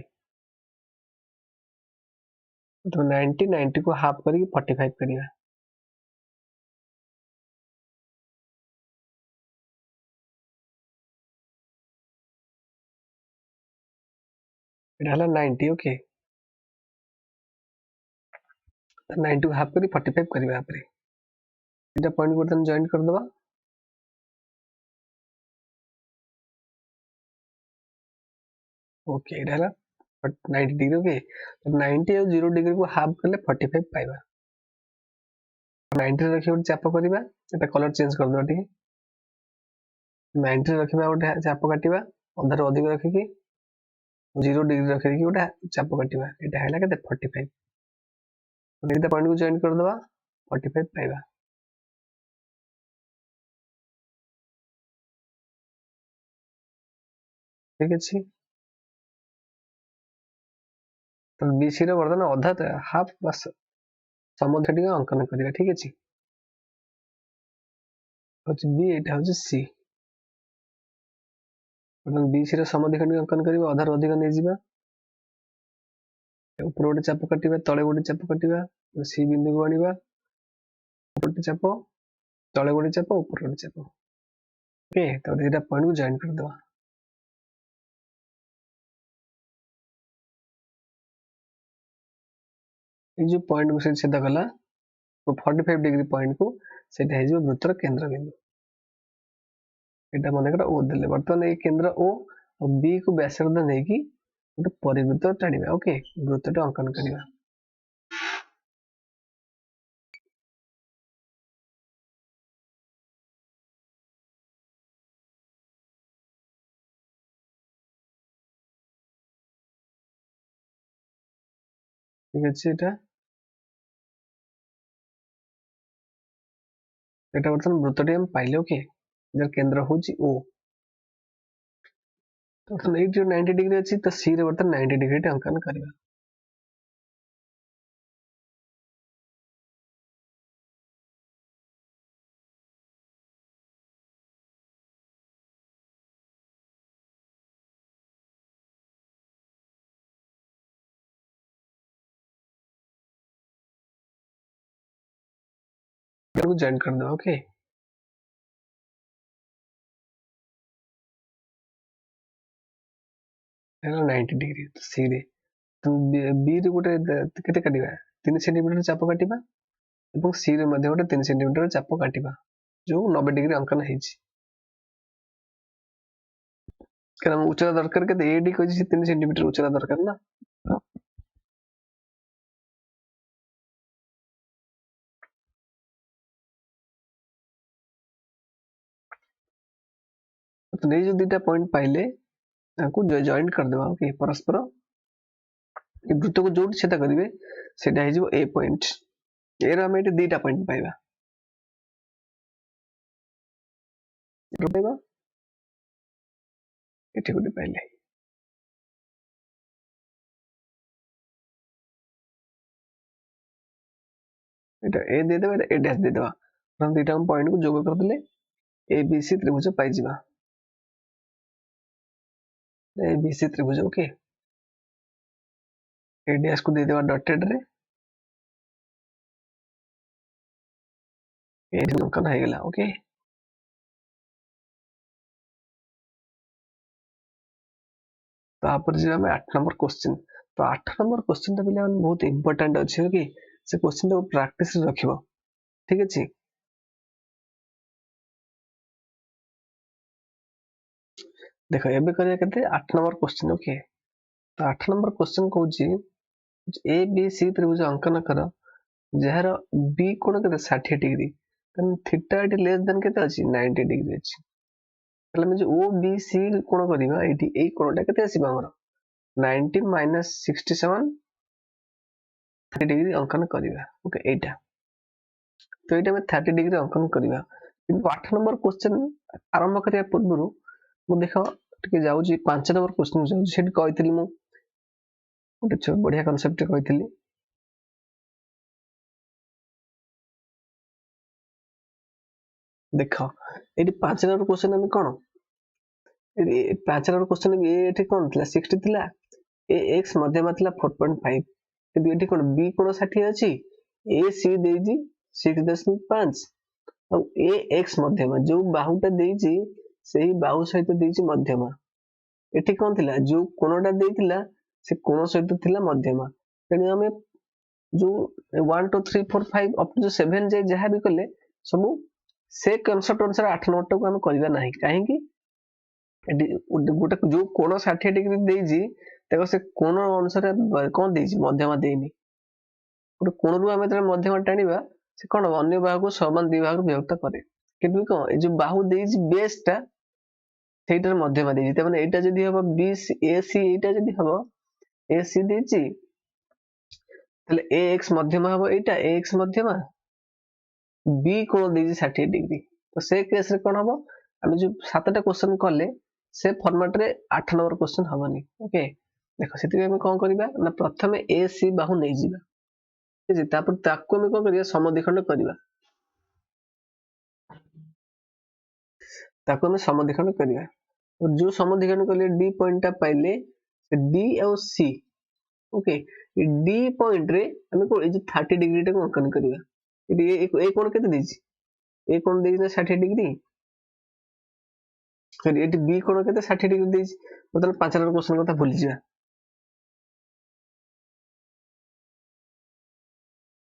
तो 90 को हाफ करी 45 करिया एटा हला 90 ओके 90 को हाफ करी 45 करबा आपरे एटा पॉइंट को तन जॉइन कर दबा ओके एटा हला 90 डिग्री ओके तो 90 और 0 डिग्री को हाफ करले 45 पाइबा 90 रे रखिबा चाप करबा एटा कलर चेंज कर दो ठीक 90 रे रखिबा गोटे चाप काटिबा अधार अधिक रखिकी 0 डिग्री रखिकी गोटे चाप काटिबा एटा हैला केते 45 एटा पॉइंट को जॉइन कर दबा 45 पाइबा ठीक अछि तो बीसी रे वर्तन अधा हाफ बस समुद्र टी अंकन करिया ठीक अछि होछि बी एटा होछि सी मतलब बीसी रे समुद्र खंड अंकन करिबा अधार अधिक नै जिबा ऊपर गोटे चाप काटिबा तळे गोटे चाप काटिबा सी बिंदु को आनिबा गोटे चाप तळे गोटे चाप ऊपर गोटे चाप ओके तो एटा पॉइंट को जॉइन कर दवा ये जो पॉइंट को से छेद कला तो 45 डिग्री पॉइंट को सेटा हे जो वृत्तर केंद्र बिंदु एटा माने कर ओ देले वर्तमान ए केंद्र ओ और बी को व्यासार्ध नै कि गोटे परिवृत्त टाणीबा ओके वृत्तटा अंकन करिबा ठीक अछि एटा वर्तमान वृत्तटी हम पाइले ओके जर केंद्र होची ओ तो ए जो 90 डिग्री अछि तो सी रे वर्तमान 90 डिग्री अंकन करिबा को जॉइन कर दो ओके हेलो 90 डिग्री तो सी रे तो बी रे गोटे केते काटिबा 3 सेंटीमीटर चाप काटिबा एवं सी रे मध्ये गोटे 3 सेंटीमीटर चाप काटिबा जो 90 डिग्री अंकन हेछि कारण उच्चता दरकार केते एडी कहछि 3 सेंटीमीटर उच्चता दरकार ना तो नै जो दुटा पॉइंट पाइले ताको जॉइन कर देबा ओके परस्पर ए वृत्त को जोड छेदा करिवे सेटा हे जो ए पॉइंट ए रा हम एटे दुटा पॉइंट पाइबा रुपेबा एठी गोटे पाइले एटा ए दे देबा ए डैश दे देबा हम दुटा पॉइंट को जोग कर देले ए बी सी त्रिभुज पाइ जिबा ए बी सी त्रिभुज ओके ए डैश को दे देबा डॉटेड रे ए अंकन हो गेला ओके तापर जे हम 8 नंबर क्वेश्चन तो 8 नंबर क्वेश्चन तो पिला बहुत इंपोर्टेंट अछि ओके से क्वेश्चन को प्रैक्टिस रखिबो ठीक अछि देखो एबे करिया केते 8 नंबर क्वेश्चन ओके तो 8 नंबर क्वेश्चन कहूची ए बी सी त्रिभुज अंकन कर जहार बी कोण केते 60 डिग्री कारण थीटा इट लेस देन केते अछि 90 डिग्री अछि तले में जो ओ बी सी कोण करिबा एठी ए कोणटा केते आसीबा हमर 90 माइनस 67 30 डिग्री अंकन करिबा ओके एटा तो एटा में 30 डिग्री अंकन करिबा किंतु 8 नंबर क्वेश्चन आरंभ करिया पूर्वरु मु देखो टिके जाउची 5 नंबर क्वेश्चन जाउची सेठी कहितली मु गोटे बढ़िया कांसेप्ट कहितली देखो एठी 5 नंबर क्वेश्चन हम कोन एठी 5 नंबर क्वेश्चन ए एठी कोन थिला 60 थिला ए एक्स मध्यमा थिला 4.5 किंतु एठी कोन बी कोन 60 अछि ए सी देजी 6.5 और ए एक्स मध्यमा जो बाहुटा देजी सेही बाहु सहित देजी मध्यमा एठी कोन थिला जो कोनटा देथिला से कोन सहित थिला मध्यमा तेनी हमें जो 1 2 3 4 5 अप टू 7 जे जहा भी कले सब से कांसेप्ट अनुसार 8 नंबर को हम करबा नाही काहे कि गोटे जो कोन 60 डिग्री देजी देखो से कोन अनुसार कोन देजी मध्यमा देनी गोटे कोन रु हम मध्यमा टाणीबा से कौन अन्य बाहु को समान दी भाग विभक्त करे किंतु कौन ए जो बाहु देइछि बेस टा सेटार मध्यमा देइछि त माने एटा जदी हबो बी ए सी एटा जदी हबो ए सी देइछि ताले ए एक्स मध्यमा हबो एटा ए एक्स मध्यमा बी कोण देइछि 60 डिग्री तो से केस रे कोन हबो हम जो सातटा क्वेश्चन कले से फॉर्मेट रे 8 नंबर क्वेश्चन हबनी ओके देखो सेति हम कोन करबा ना प्रथमे ए सी बाहु नै जिबा ठीक है तापर ताको हम कोन करिया समद्विखंड करबा ताको हम समद्विखंड करबा और जो समद्विखंड करले डी पॉइंट टा पाइले से डी और सी ओके डी पॉइंट रे हम को ए जो 30 डिग्री टा को अंकन करबा ए कोण केते देछि ए कोण देछि ना 60 डिग्री फिर एटी बी कोण केते 60 डिग्री देछि मतलब 5 नंबर क्वेश्चन कथा भूल जिया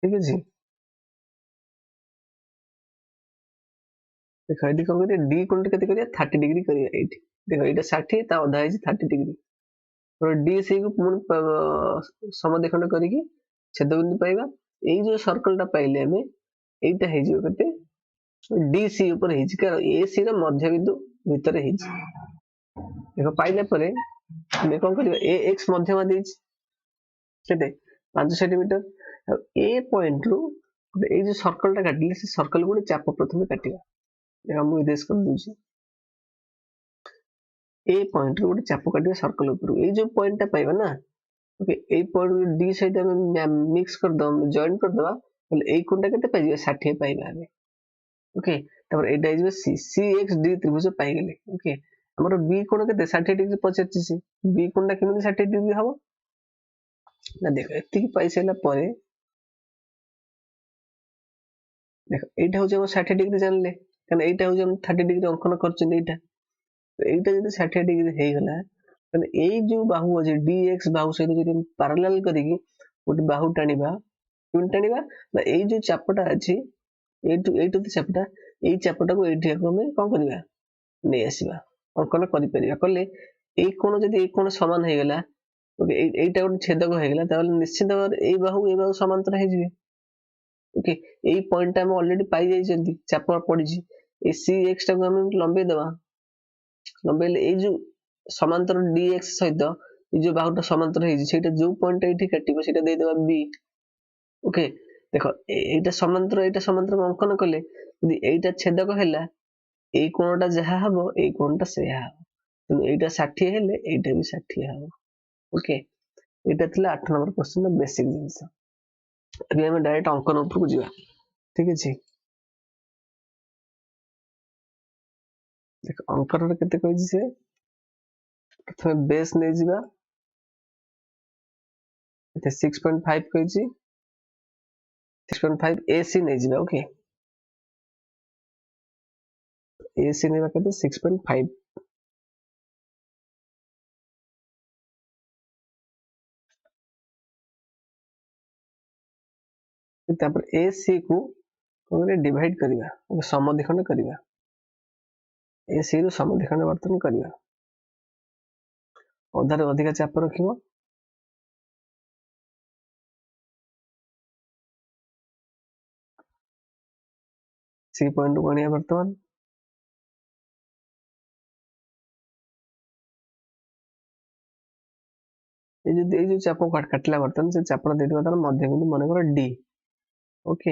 ठीक है देखो एटी कोन करिया डी कोण केते करिया 30 डिग्री करिया एटी देखो एटा 60 ता आधा है 30 डिग्री और डी सी को पुणी समद्विखंड करिकी छेद बिंदु पाइबा एई जो सर्कल टा पाइले हमें एटा हे जियो केते डी सी ऊपर हे छि कारण ए सी रो मध्य बिंदु भीतर हे छि देखो पाइले परे हम कोन करिया ए एक्स मध्यमा देछि केते 5 सेंटीमीटर ए पॉइंट रू ए जो सर्कल टा काटिले से सर्कल को चाप प्रथमे काटिबा देखो हम इरेज कर दूछि ए पॉइंट रू चाप काटिबा सर्कल ऊपर ए जो पॉइंट टा पाइबा ना ओके ए पॉइंट डी सहित हम मिक्स कर दम जॉइन कर दवा बोले ए कोणटा केते पाइबा 60 पाइबा हमें ओके तबर एटा is C C X D त्रिभुज पाइ गेले ओके हमर बी कोण केते 60 डिग्री पचेछि सी बी कोणटा केमि 60 डिग्री हबो ना देखो एति की पाइसेला परे देखो एटा हो हम 60 डिग्री जानले कारण एटा हो हम 30 डिग्री अंकन करछन एटा तो एटा जदी 60 डिग्री हे गला तने एई जो बाहु अछि dx बाहु सहित जदी पैरेलल करिकी गोटे बाहु टाणीबा केमि टाणीबा ना एई जो चापटा अछि एटु चापटा एई चापटा को एठी हम कोन करबा नै आसीबा अंकन करि परिबा कले एई कोण जदी एई कोण समान हे गला ओके एटा गोटे छेदक हे गला ताले निश्चित भाବରେ एई बाहु समांतर हे जिवे ओके एई पॉइंट हम ऑलरेडी पाई जाई जंती चाप पड़ी छी ए सी एक्स टा को हम लंबे दबा लंबेले ए जो समांतर dx सहित ए जो बाहुटा समांतर हे सेटा जो पॉइंट एठी काटिबो सेटा दे देबा b ओके देखो एटा समांतर अंकन कले यदि एटा छेदक हैला ए कोणटा जहा हबो ए कोणटा सेहा हबो तो एटा 60 हेले एटा भी 60 हबो ओके एटा थिला 8 नंबर क्वेश्चन नो बेसिक जिंस अभी हम डायरेक्ट अंकन ऊपर को जिवा ठीक अछि देखो अंकन रे केते कहै से प्रथमे बेस नै जिबा एते 6.5 कहै छी 6.5 AC नै जिबा ओके AC नै केते 6.5 तापर AC को कोने डिवाइड करिवा ओके समद्विखंड करिवा AC रो समद्विखंड वर्तन करिवा अधारे अधिक चाप रखिबो सी पॉइंट को आनिया वर्तमान ए जो चाप काटला वर्तमान से चाप दे देबा तार मध्य बिंदु माने कर D ओके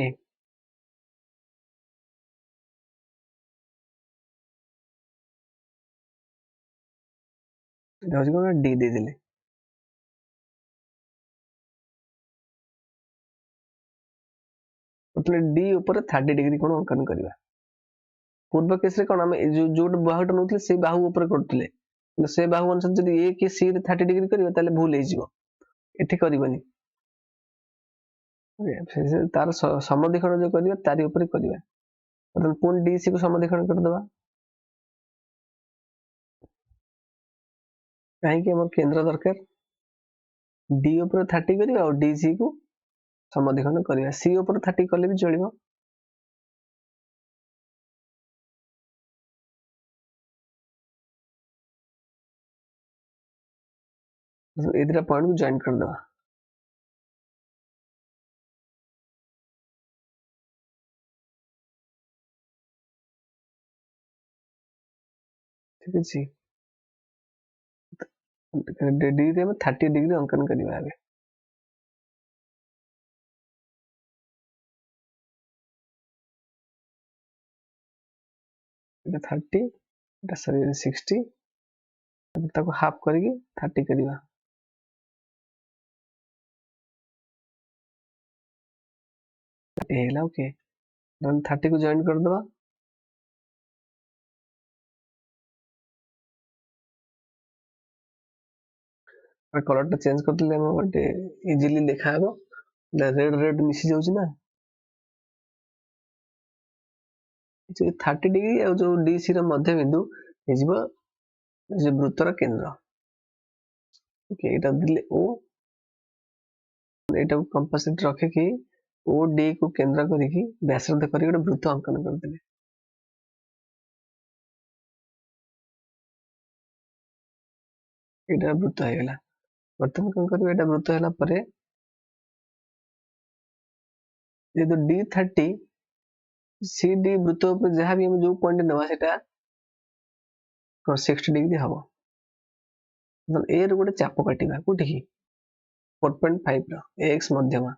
एटा हो कोन D दे देले मतलब D ऊपर 30 डिग्री कोण अंकन करबा पूर्व केस रे कोन हम जो जो बाहुटा नउतले से बाहु ऊपर करतले से बाहु अनुसार जदी ए के सी रे 30 डिग्री करबा ताले भूल हे जिवो एठी करबनी तार समद्विखंड जो करबा तारी ऊपर करबा मतलब पूर्ण डीसी को समद्विखंड कर दबा काहे कि हमर केंद्र दरकार डी ऊपर 30 करबा और डीसी को समद्विखंड करबा सी ऊपर 30 करले भी चलिबो एदिरा पॉइंट को जॉइन कर दबा ठीक अच्छे डी रे 30 डिग्री अंकन करवा एबे एटा 30 एटा सॉरी 60 ताको हाफ करके 30 करवा हेला ओके 30 को जॉइन कर दवा कलर टा चेंज करले हम गोटे इजीली देखा हबो रेड रेड मिसी जाउची ना जो 30 डिग्री और जो डीसी रो मध्य बिंदु हेजिबो जे वृत्तर केंद्र ओके एटा दिले ओ एटा को कंपास रखे कि ओ डी को केंद्र करिकी व्यासार्ध करी गोटे वृत्त अंकन कर देले एटा वृत्त हे गेला वर्तमान कोन करबे एटा वृत्त हैला परे ये तो D30 CD वृत्त पर जहां भी हम जो पॉइंट नवा सेटा 60 डिग्री हबो मतलब ए रो गोटे चाप काटिबा कोठी की 4.5 रो x मध्यमा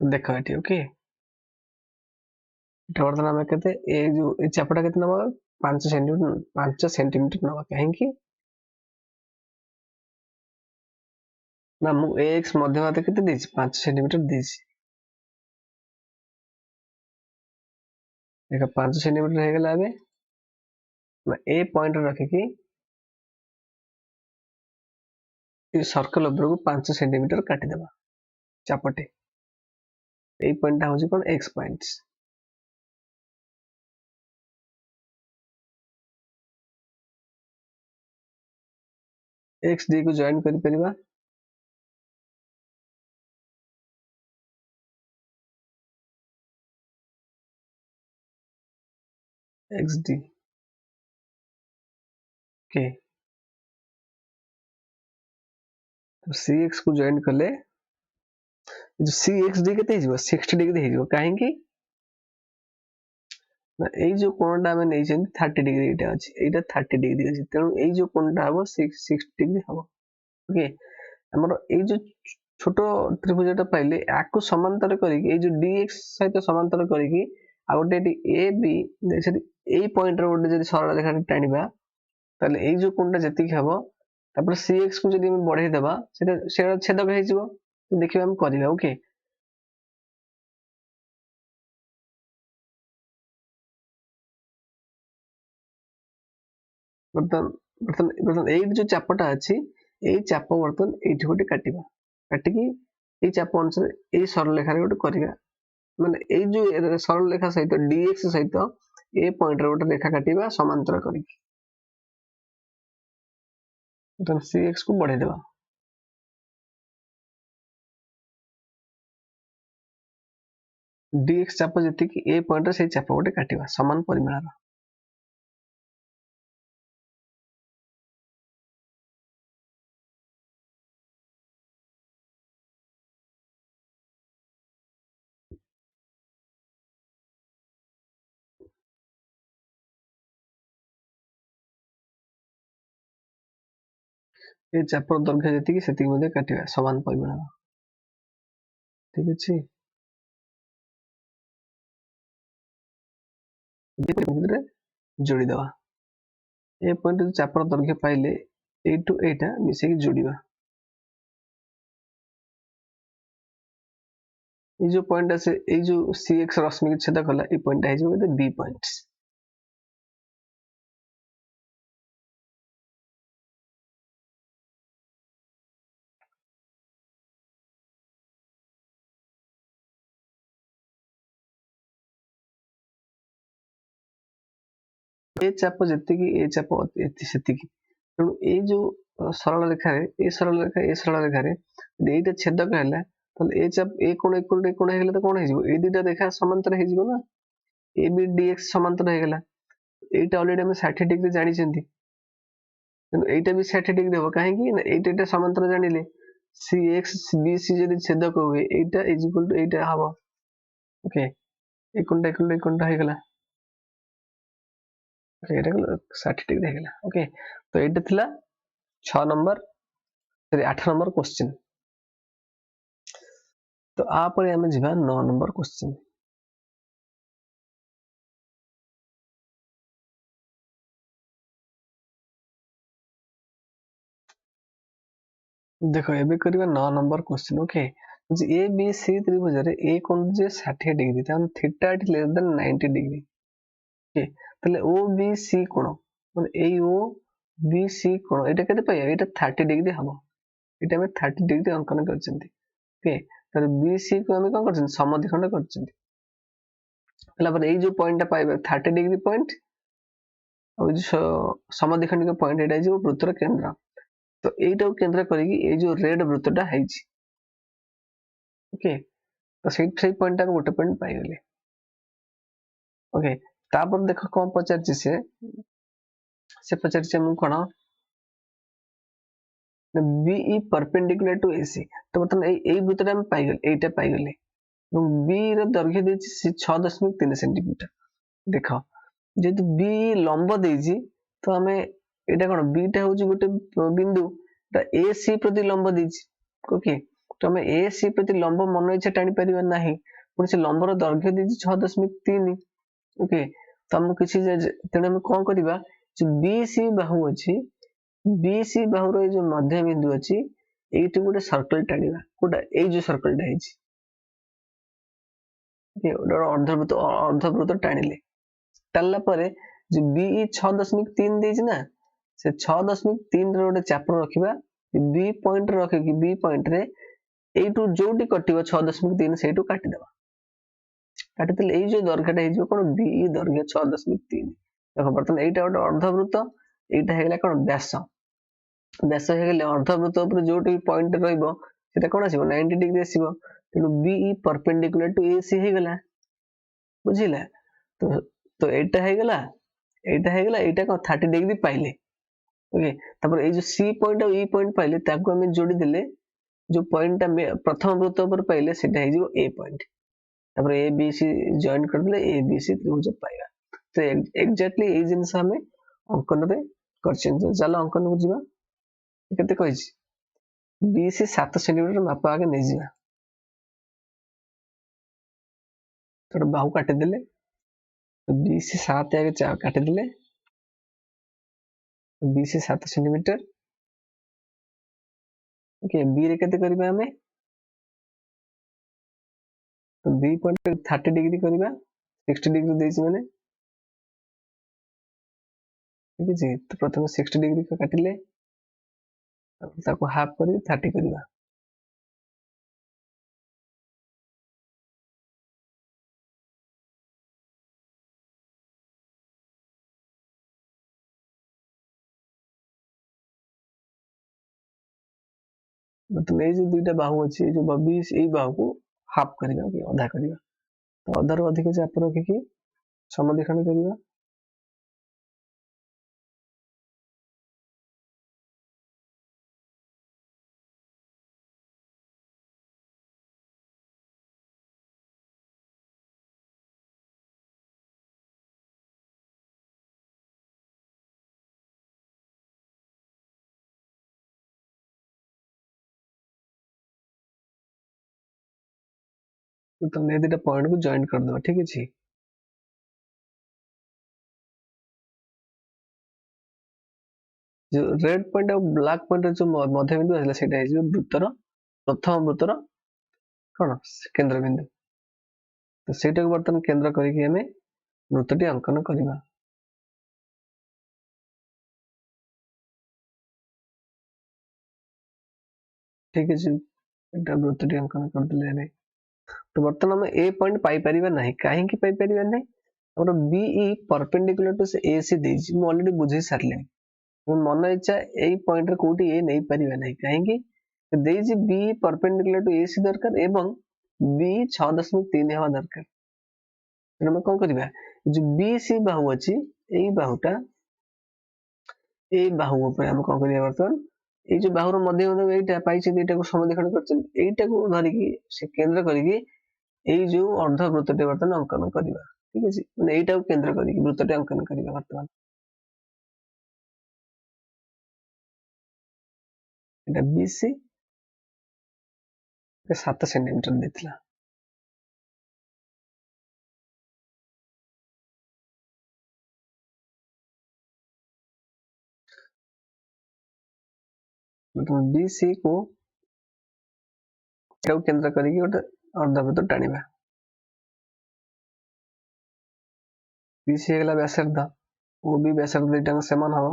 देखो एठी ओके वर्तमान में कहते ए जो ए चापटा कितना नवा 5 सेंटीमीटर नवा कहीं की ना मु x मध्यमा तो कितने देछि 5 सेंटीमीटर देछि देखो 5 सेंटीमीटर हे गेला बे मैं ए पॉइंट रखे कि ये सर्कल ऊपर को 5 सेंटीमीटर काटी देबा चापटे ए पॉइंट टा होछि कोन x पॉइंट्स x d को जॉइन करि परिबा xd के तो cx को जॉइन करले जो cxd केते हिजबो 60 डिग्री हिजबो काहे की ना ए जो कोणटा हम नै छन 30 डिग्री एटा अछि एटा 30 डिग्री अछि तेनु ए जो कोणटा हबो 60 डिग्री हबो ओके हमर ए जो छोटो त्रिभुजटा पाइले आकु समांतर करी ए जो dx सहित समांतर करी कि आ गोटे A B Sethi A point रो गोटे जदी सरल रेखा टाणीबा ताले ए जो कोणटा जति हबो तापर cx को जदी हम बढ़ाई देबा सेटा छेदक हे जिवो देखिबा हम करिबा ओके बर्तन एई जो चापटा अछि एई चाप बर्तन एठी गोटे काटिबा काटिकी एई चाप अनुसार एई सरल रेखा रे गोटे करिबा माने एई जो सरल रेखा सहित dx सहित ए पॉइंट रे गोटे रेखा काटिबा समांतर करिकी बर्तन cx को बढ़ाई देबा dx चाप जति कि ए पॉइंट रे से चाप गोटे काटिबा समान परिमाण ए चाप दैर्घ्य जति कि सेति मध्ये काटिबा समान परिमाण ठीक अछि रे जोड़ी देबा ए पॉइंट जो चापर दैर्घ्य पाइले ए टू एटा मिसे कि जोड़ीबा ये जो पॉइंट আছে এই जो cx रश्मि के छेद कला ए पॉइंट है जो बी पॉइंट्स ए चाप जति कि ए चाप एति सेति कि तेणु ए जो सरल रेखा ए सरल रेखा रे एटा छेदक हैला तले ए चाप ए कोण हेले तो कोण हेजिवो ए दुटा रेखा समांतर हेजिवो ना ए बी dx समांतर हे गेला एटा ऑलरेडी हम 60 डिग्री जानि छथि तेणु एटा भी 60 डिग्री हो काहे कि ना एटा समांतर जानिले cx bc जदि छेदक हुए एटा इज इक्वल टू एटा हबो ओके ए कोणटा हे गला ओके एटा 60 डिग्री हे गला ओके तो एटा थिला 6 नंबर सॉरी 8 नंबर क्वेश्चन तो आ पर हम जिबा 9 नंबर क्वेश्चन देखो एबे करबा 9 नंबर क्वेश्चन ओके जे ए बी सी त्रिभुज रे ए कोण जे 60 डिग्री तान theta it less than 90 degree okay तले ओ बी सी कोण माने ए ओ बी सी कोण एटा केते पाया एटा 30 डिग्री हबो एटा में 30 डिग्री अंकन करचंती ओके तर बी सी को हम कोन करचंती समद्विखंड करचंती हला पर ए जो पॉइंट ता पाइबा 30 डिग्री पॉइंट और जो समद्विखंड के पॉइंट एटा जे वृत्तर केंद्र तो एटा केंद्र करी ए जो रेड वृत्तटा हैछि ओके तो सही पॉइंट को गोटे पॉइंट पाई गले ओके तापर देखो कोन पचारछि से पचारछि हम कोन बीई परपेंडिकुलर टू एसी तो बर्तन एई वृत्तटा हम पाई गले एटा पाई गले এবং बी ର ଦୈର୍ଘ୍ୟ ଦେଇଛି 6.3 सेंटीमीटर ଦେଖ जेतु बी लंब ଦେଇଛି तो ଆମେ ଏଟା कोन बी टा होची गोटे बिंदु ता एसी प्रति लंब ଦେଇଛି ओके तो ଆମେ एसी प्रति लंब मन इच्छा टाणी परिबा नाही पुनी से लंबर दୈर्घ्य ଦେଇଛି 6.3 ओके तो हम किछि तेने हम कोन करबा जो बीसी बाहु अछि बीसी बाहु रो जो मध्य बिंदु अछि एठी गोटे सर्कल टाणीबा कोटा ए जो सर्कल टा हैछि अर्धवृत्त टाणिले टाणला परे जो बीई 6.3 ଦେଇଛି ना से 6.3 रे गोटे चाप रखिबा बी पॉइंट रखे कि बी पॉइंट रे एटू जोटी कटिबो 6.3 सेटू काटि देबा काटितले एई जो दर्घ्यटा हे जो कोन बीई दर्घ्य 6.3 देखो बर्तन एटा गोटे अर्धवृत्त एटा हेगला कोन व्यास हे गेले अर्धवृत्त ऊपर जोटी पॉइंट रहइबो सेटा कोन आसीबो 90 डिग्री आसीबो तेनु बीई परपेंडिकुलर टू एसी हे गेला बुझिला तो एटा हे गेला एटा को 30 डिग्री पाइले ओके तापर ए जो सी पॉइंट और ई पॉइंट पाइले ताको हम जोड़ी देले जो पॉइंट ता प्रथम वृत्त ऊपर पाइले सेटा हे जिवो ए पॉइंट तापर ए बी सी जॉइन कर देले ए बी सी त्रिभुज पाइबा तो एग्जैक्टली ए जिंस हमें अंकन रे करछन तो चलो अंकन को जिबा केते कहिछि बी सी 7 सेंटीमीटर माप आगे नै जिबा तो बाहु काटि देले तो बी सी 7 आगे काटि देले B C 7 centimetre okay B रे केते करबा हमें तो बी पॉइंट 30 डिग्री करबा 60 डिग्री देछि माने ठीक है तो प्रथम 60 डिग्री को काटिले ताको हाफ करी 30 करबा मतलब ए जो दुईटा बाहु अछि जो बबी ए बाहु को हाफ करबा कि आधा करबा तो अधार अधिक चाप रखि कि समद्विखंड करबा तो तुमने दुईटा पॉइंट को जॉइन कर दो ठीक अछि जो रेड पॉइंट और ब्लैक पॉइंट जो मध्य बिंदु आछला सेटा है जो वृत्तर प्रथम वृत्तर कोन केंद्र बिंदु तो सेटा को बर्तन केंद्र करिकि हमें वृत्तटी अंकन करबा ठीक अछि एटा वृत्तटी अंकन कर देले हमें तो बर्तन हम ए पॉइंट पाई परिबा नाही काहे कि पाई परिबा नाही हमर बीई परपेंडिकुलर टू से एसी देछि मु ऑलरेडी बुझी सारले मन इच्छा यही पॉइंट कोटी ए नहीं परिबा नहीं कहीं देजी बी परपेंडिकुलर टू एसी दरकार एवं बी 6.3 हवा दरकार हम कोन करबा जो बी सी बाहु अछि एई बाहुटा ए बाहु ऊपर हम कोन करिया बर्तन ए जो बाहुर मध्य एटा पाइछि एटा को समद्विखंड करछन एटा को धरि कि से केंद्र करी कि ଏଇ ଯୋଉ ଅର୍ଦ୍ଧବୃତ୍ତଟି ବର୍ତ୍ତମାନ ଅଙ୍କନ କରିବା। ଠିକ ଅଛି, ମାନେ ଏଇଟାକୁ କେନ୍ଦ୍ର କରିକି ବୃତ୍ତଟି ଅଙ୍କନ କରିବା। ବର୍ତ୍ତମାନ এটা BC 7 সেন্টিমিটার ଦେଇଥିଲା। BC କୁ ଏଟାକୁ କେନ୍ଦ୍ର କରିକି ଗୋଟେ ଅର୍ଦ୍ଧବୃତ୍ତ ଟାଣିବା। BC ହେଇଗଲା ବ୍ୟାସାର୍ଦ୍ଧ, OB ବ୍ୟାସାର୍ଦ୍ଧ ଦୁଇଟାଙ୍କ ସମାନ ହବ।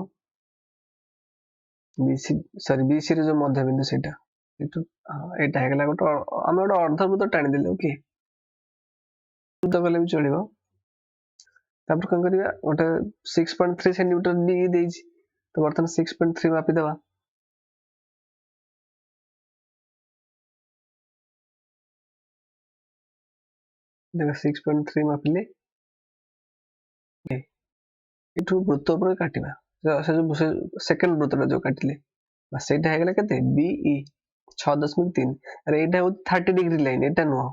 BC ର ଯୋଉ ମଧ୍ୟବିନ୍ଦୁ ସେଇଟା ଏଇଟା ହେଇଗଲା ଗୋଟେ ଆମେ ଗୋଟେ ଅର୍ଦ୍ଧବୃତ୍ତ ଟାଣିଦେଲେ। ଓକେ, କଲେ ବି ଚଳିବ। ତାପରେ କଣ କରିବା, ଗୋଟେ 6.3 ସେଣ୍ଟିମିଟର ବି ଦେଇଛି, ତ ବର୍ତ୍ତମାନ 6.3 ମାପିଦେବା। ଦେଖ 6.3 ମାପିଲେ ଏଠୁ ବୃତ୍ତ ଉପରେ କାଟିବା, ସେ ଯୋଉ ସେକେଣ୍ଡ ବୃତ୍ତଟା ଯୋଉ କାଟିଲେ ସେଇଟା ହେଇଗଲା କେତେ, BE 6.3। ଆରେ ଏଇଟା ହଉଛି 30 ଡିଗ୍ରୀ ଲାଇନ, ଏଇଟା ନୁହଁ,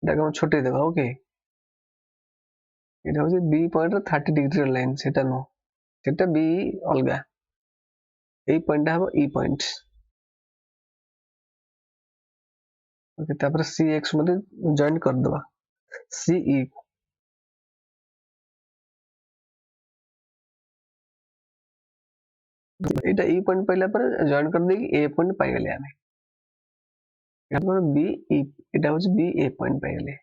ଏଟାକୁ ଆମେ ଛୋଟେଇ ଦେବା। ଓକେ, এটা হচ্ছে B পয়েন্টর 30 ডিগ্রি লাইন, সেটা নয়, সেটা B অলগা। এই পয়েন্টটা হবো E পয়েন্ট। ওকে, তারপরে CX মধ্যে জয়েন্ট করে দেবা CE। এটা E পয়েন্ট পাইলা পরে জয়েন্ট করে ଦେଇକି A পয়েন্ট পাইগলে আমি। এরপর BE, এটা হচ্ছে BA পয়েন্ট পাইগলে।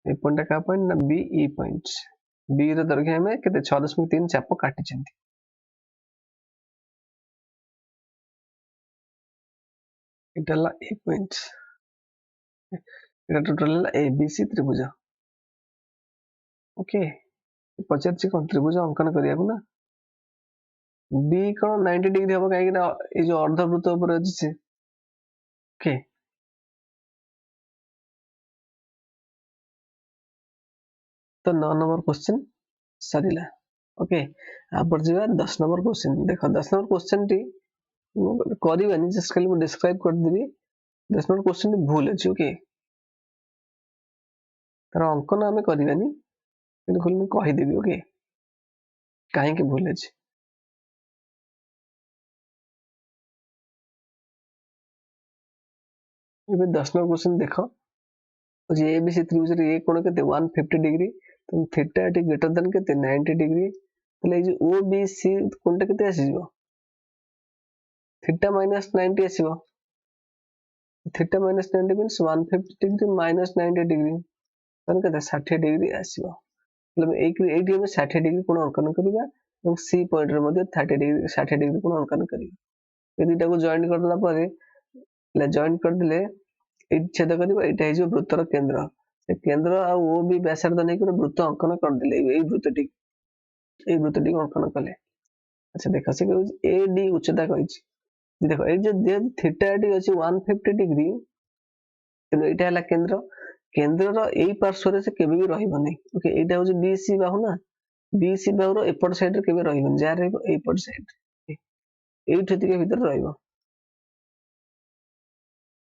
এই পয়েন্টটা কা পয়েন্ট না BE পয়েন্ট। B ର ଦୈର୍ଘ୍ୟ ଆମେ କେତେ 6.3 ଚାପ କାଟିଛନ୍ତି। এটা ହେଲା A ପଏଣ୍ଟ, এটা ଟୋଟାଲ ହେଲା ABC ତ୍ରିଭୁଜ। ଓକେ, ପଚାରିଛି କଣ ତ୍ରିଭୁଜ ଅଙ୍କନ କରିବାକୁ ନା। B କଣ 90 ଡିଗ୍ରୀ ହବ, କାହିଁକି ନା ଏଇ ଯୋଉ ଅର୍ଦ୍ଧବୃତ୍ତ ଉପରେ ଅଛି ସେ। ଓକେ, ତ 9 ନମ୍ବର କ୍ୱେଶ୍ଚନ ସରିଲା। ଓକେ, ଆପରେ ଯିବା 10 ନମ୍ବର କ୍ୱେଶ୍ଚନ। ଦେଖ 10 ନମ୍ବର କ୍ୱେଶ୍ଚନ ଟି କରିବାନି, ଜଷ୍ଟ ଖାଲି ମୁଁ ଡେସ୍କ୍ରାଇବ କରିଦେବି। 10 ନମ୍ବର କ୍ୱେଶ୍ଚନ ଟି ଭୁଲ ଅଛି। ଓକେ, ତାର ଅଙ୍କନ ଆମେ କରିବାନି, କିନ୍ତୁ ଖାଲି ମୁଁ କହିଦେବି। ଓକେ, କାହିଁକି ଭୁଲ ଅଛି। ଏବେ 10 ନମ୍ବର କ୍ୱେଶ୍ଚନ ଦେଖ, ABC ତ୍ରିଭୁଜରେ A କୋଣ କେତେ 150 ডিগ্রি, ତ থিটা এটি গ্রেଟর দেন কেতে 90 ডিগ্রি। তাহলে এই যে OBC কোণটা কেতে আসিଯିବ, থিটা মাইনাস 90 আসিବ। Theta minus 90 means 150 degree minus 90 degree, তাহলে କେତେ 60 ডিগ্রি ଆସିବ। এইটি ଆମେ 60 ডিগ্রি কোণ ଅଙ୍କନ କରିବା ଏବଂ C ପଏଣ୍ଟରେ ମଧ୍ୟ 60 ডিগ্রি କୋଣ ଅଙ୍କନ କରିବା। ଏ ଦୁଇଟାକୁ ଜଏଣ୍ଟ କରିଦେଲା ପରେ, ଜଏଣ୍ଟ କରିଦେଲେ ଏଇଠି ଛେଦ କରିବ, ଏଇଟା ହେଇଯିବ ବୃତ୍ତର କେନ୍ଦ୍ର। ସେ କେନ୍ଦ୍ର ଆଉ OB ବ୍ୟାସାର୍ଦ୍ଧ ନେଇକି ଗୋଟେ ବୃତ୍ତ ଅଙ୍କନ କରିଦେଲେ, ଏଇ ବୃତ୍ତଟି ଅଙ୍କନ କଲେ। ଆଚ୍ଛା ଦେଖ, ସେ କହୁଛି AD ଉଚ୍ଚତା କହିଛି। ଦେଖ ଏଇ ଯୋଉ থিটা ଟି ଅଛି 150 ডিগ্রি, ତେଣୁ ଏଇଟା ହେଲା କେନ୍ଦ୍ର। କେନ୍ଦ୍ରର ଏଇ ପାର୍ଶ୍ୱରେ ସେ କେବେ ବି ରହିବନି। ଓକେ, ଏଇଟା ହଉଛି BC ବାହୁ ନା, BC ବାହୁର ଏପଟ ସାଇଡରେ କେବେ ରହିବନି, ଯାହା ରହିବ ଏଇପଟ ସାଇଡ, ଏଇଠୁ ଟିକେ ଭିତରେ ରହିବ।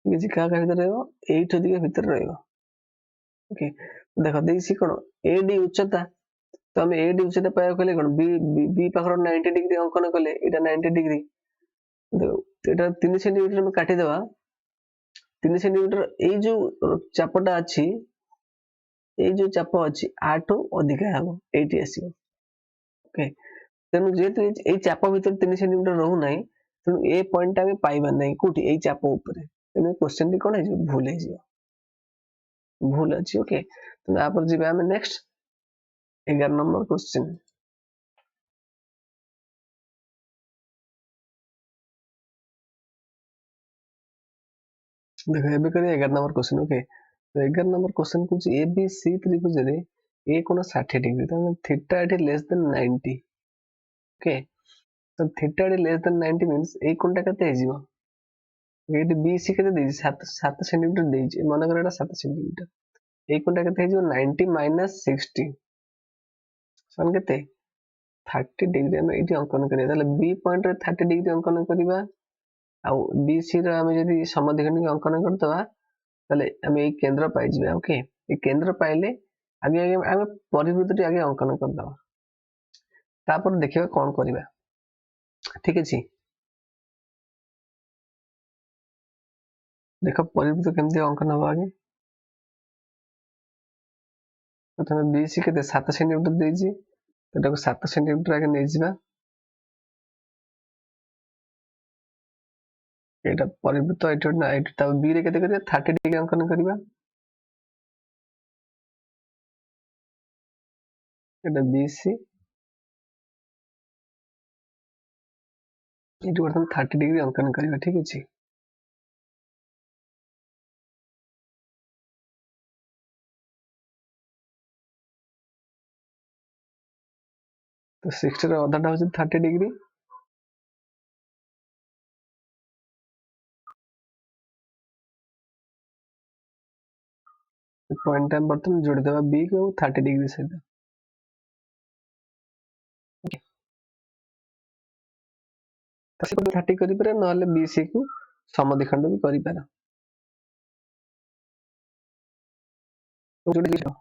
ଠିକ ଅଛି, କାହା ଭିତରେ ରହିବ, ଏଇଠୁ ଟିକେ ଭିତରେ ରହିବ। ଓକେ, ଦେଖ ଦେଇଛି କଣ AD ଉଚ୍ଚତା, ତ ଆମେ AD ଉଚ୍ଚତା ପାଇବାକୁ ହେଲେ କଣ B ପାଖର 90 ডিগ্রি ଅଙ୍କନ କଲେ, ଏଇଟା 90 ডিগ্রি, এটা 3 সেন্টিমিটার ଆମେ କାଟିଦେବା। 3 সেন্টিমিটার ଏଇ ଯୋଉ ଚାପଟା ଅଛି, ଏଇ ଯୋଉ ଚାପ ଅଛି ଆଠୁ ଅଧିକା ହବ, ଏଇଠି ଆସିବ। ଓକେ, ତେଣୁ ଯେହେତୁ ଏଇ ଚାପ ଭିତରେ 3 ସେଣ୍ଟିମିଟର ରହୁନାହିଁ, ତେଣୁ ଏ ପଏଣ୍ଟଟା ଆମେ ପାଇବା ନାହିଁ କୋଉଠି, ଏଇ ଚାପ ଉପରେ। ତେଣୁ କ୍ୱେଶ୍ଚନଟି କଣ ହେଇଯିବ, ଭୁଲ ହେଇଯିବ, ଭୁଲ ଅଛି। ଓକେ, ତେଣୁ ତାପରେ ଯିବା ଆମେ ନେକ୍ସଟ 11 ନମ୍ବର କ୍ୱେଶ୍ଚନ। ଦେଖ ଏବେ କରିବା 11 ନମ୍ବର କ୍ୱେଶ୍ଚନ। ଓକେ, ତ 11 ନମ୍ବର କ୍ୱେଶ୍ଚନ କହୁଛି ABC ତ୍ରିଭୁଜରେ A କୋଣ 60 ডিগ্রি, ତାହେଲେ থিটা এটি লেস দেন 90। ଓକେ, ତ থিটা এটি লেস দেন 90 means ଏଇ କୋଣଟା କେତେ ହେଇଯିବ, ଏଇଠି BC କେତେ ଦେଇଛି 7 ସେଣ୍ଟିମିଟର ଦେଇଛି, ମନେକର ଏଇଟା 7 ସେଣ୍ଟିମିଟର। ଏଇ କୋଣଟା କେତେ ହେଇଯିବ 90 ମାଇନସ 60 ସମାନ କେତେ 30 ডিগ্রি। ଆମେ ଏଇଠି ଅଙ୍କନ କରିବା, ତାହେଲେ B ପଏଣ୍ଟରେ 30 ডিগ্রি ଅଙ୍କନ କରିବା आउ बी सी रो आमे जदि समद्विखंड अंकन करदबा ताले आमे एई केंद्र पाई जिबा ओके ए केंद्र पाइले आगे आगे आमे परिवृत्तटी आगे अंकन करदबा तापर देखिबा कोन करिबा ठीक अछि देखो परिवृत्त केमती अंकन हबा आगे प्रथमे बी सी केते 7 सेंटीमीटर देछि एटाको 7 सेंटीमीटर आगे नै जिबा एटा परिवृत्त एटा ना एटा बी रे केते करिया 30 डिग्री अंकन करिबा एटा बी सी एटु वर्तमान 30 डिग्री अंकन करिबा ठीक अछि तो 60 रो अधाटा होछि 30 डिग्री पॉइंट टाइम बर्तन जोड़ देबा बी को 30 डिग्री सहित तो 30 करि पारे नहले बी सी को समद्विखंड भी करि पारा जोड़ दियो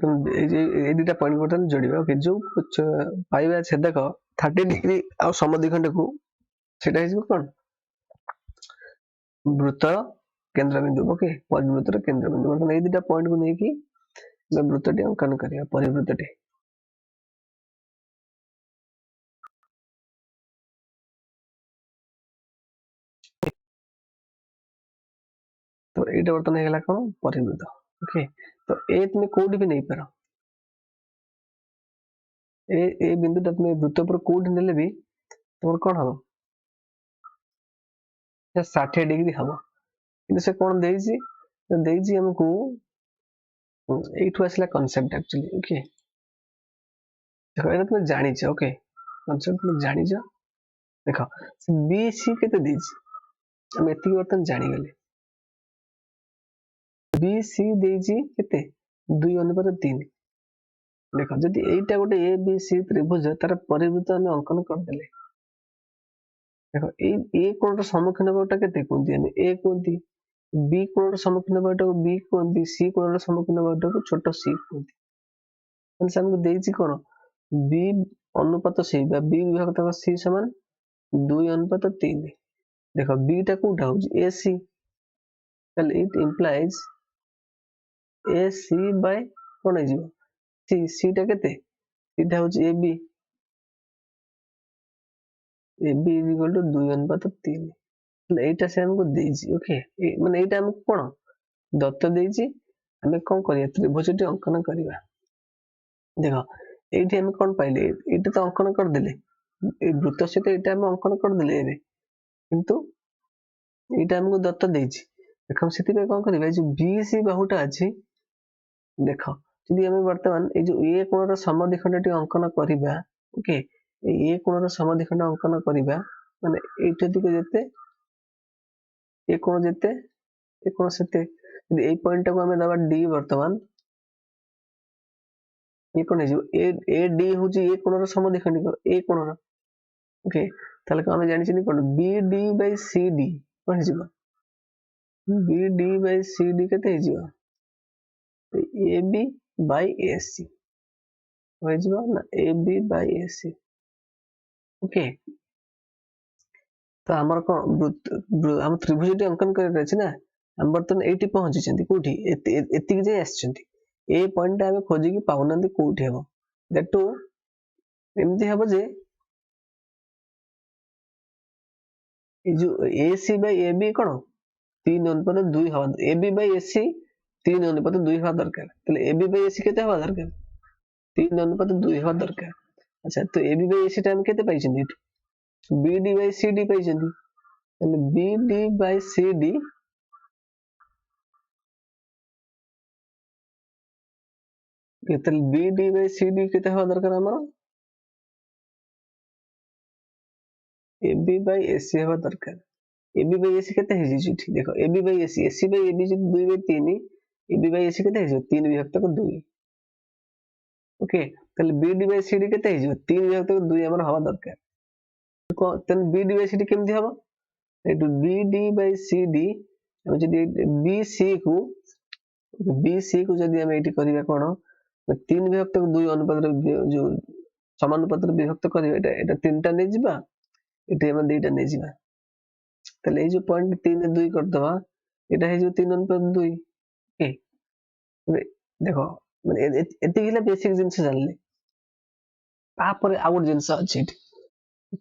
ए दुटा पॉइंट बर्तन जोड़िबा ओके जो पाइबा से देखो 30 डिग्री आ समद्विखंड को सेटा हिजो कोन वृत्त केंद्र बिंदु ओके परिवृत्तर केंद्र बिंदु मतलब ए दुटा पॉइंट को नै कि वृत्तटी अंकन करिया परिवृत्तटी तो एटा बर्तन हे गेला कोन परिवृत्त ओके तो ए तुम कोडी भी नै पारो ए बिंदु ता तुम वृत्त पर कोडी नेले भी तोर कोन हबो 60 डिग्री हबो किंतु से कोन देइजी हमकु एठु आसला कांसेप्ट एक्चुअली ओके देखो एटा तुम जानि छ ओके कांसेप्ट तुम जानि छ देखो बी सी केते देइजी हम एति बर्तन जानि गेले बी सी देइजी केते 2:3 देखो जदि एटा गोटे ए बी सी त्रिभुज तार परिवृत्त हम अंकन कर देले देखो ए कोण सम्मुखीन कोणटा केते कोंती हम ए कोंती बी कोण सम्मुखीन कोणटा बी कोंती सी कोण सम्मुखीन कोणटा को छोटो सी कोंती मतलब हमको देइछि कोन बी अनुपात सी बा बी विभक्त सी समान 2:3 देखो बी टा कोठा हो ए सी well it implies AC by कोन है जीव सी सी टा केते सीधा हो AB AB is equal to 2:3 मतलब एटा से हमको देइछि ओके माने एटा हमको कोन दत्त देइछि हमें कोन करिया त्रिभुजटी अंकन करिवा देखो एठी हम कोन पाइले एटा तो अंकन कर देले ए वृत्त से तो एटा हम अंकन कर देले एबे किंतु एटा हमको दत्त देइछि देखो सेति पे कोन करिवा जे BC बाहुटा अछि देखो यदि हमें वर्तमान ए जो ए कोणर समद्विखंडटी अंकन करिबा ओके ए कोणर समद्विखंड अंकन करिबा माने एटा दिके जेते ए कोण जेते ए कोण सेते यदि ए पॉइंट को हमें दबा डी वर्तमान ये कोण जो ए डी होची ए कोणर समद्विखंड ए कोणर ओके ताले को हमें जानि छिनी कोण BD by CD cone हिजिबा BD by CD केते हिजिबा AB by AC हो जिबा ना AB by AC ओके तो हमर को हम त्रिभुजटी अंकन करे अछि ना हम बर्तन एटी पहुंची छथि कोठी एति जे आछथि ए पॉइंट हम खोजी की पाउनंदी कोठी हेबो दैट टू एमती हेबो जे ए जो AC by AB कोन 3:2 हवा AB by AC 3:2 हवा दरकार तले AB by AC केते हवा दरकार 3:2 हवा दरकार अच्छा तो AB by AC टाइम केते पाइछथि BD by CD पाइछथि तले BD by CD केते BD by CD केते हवा दरकार हमर AB by AC हवा दरकार AB by AC केते हे जी ठीक देखो AB by AC by AB जो 2/3 AB by AC केते हे 3 विभक्त 2 ओके ताले BD by CD केते हे 3 विभक्त 2 हमर हवा दरकार को तन BD by CD केमथि हबो एटू BD by CD हम जदी BC को जदी हम एठी करिया कोन 3 विभक्त 2 अनुपात जो समानुपात विभक्त करिया एटा 3 टा नै जिबा एठी हम 2 टा नै जिबा ताले ए जो पॉइंट 3 2 कर दवा एटा हे जो 3 अनुपात 2 ओके देखो माने एति हिला बेसिक जिंस जानले तापर आउट जिंस अछि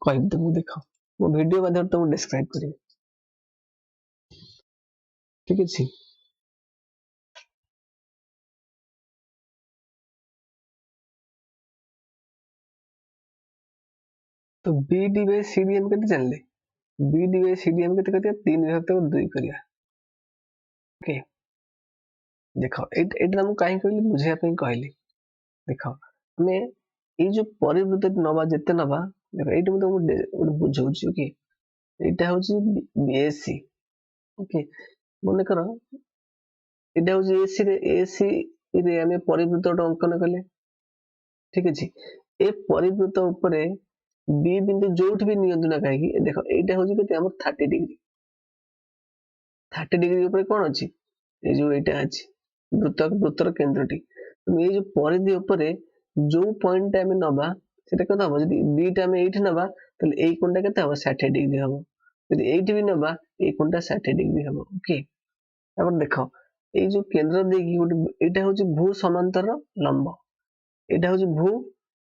कहि दमु देखो मो वीडियो माध्यम तुम डिस्क्राइब करिवे ठीक अछि तो BD by CD हम केते जानले BD by CD हम केते करिया 3 विभक्त 2 करिया ओके देखो एटा हम काहे कहली बुझिया पे कहली देखो हमें ए जो परिवृत्त नबा जते नबा देखो एटा म तो बुझौछि ओके एटा होछि BSC ओके मने करो एटा होछि AC रे हमें परिवृत्त अंकन कले ठीक अछि ए परिवृत्त ऊपर B बिंदु जोठ भी नियंत्रण ना काहे कि देखो एटा होछि केते हमर 30 डिग्री ऊपर कोन अछि ए जो एटा अछि वृत्तर केंद्रटी तो ये जो परिधि ऊपर जो पॉइंट हम नबा सेटा कत हो जदी B टा हम एठी नबा तले ए कोणटा केते हो 60 डिग्री हो जदी एठी भी नबा ए कोणटा 60 डिग्री हो ओके अब देखो ए जो केंद्र देकी गोटे एटा होछि भू समांतर लंब एटा होछि भू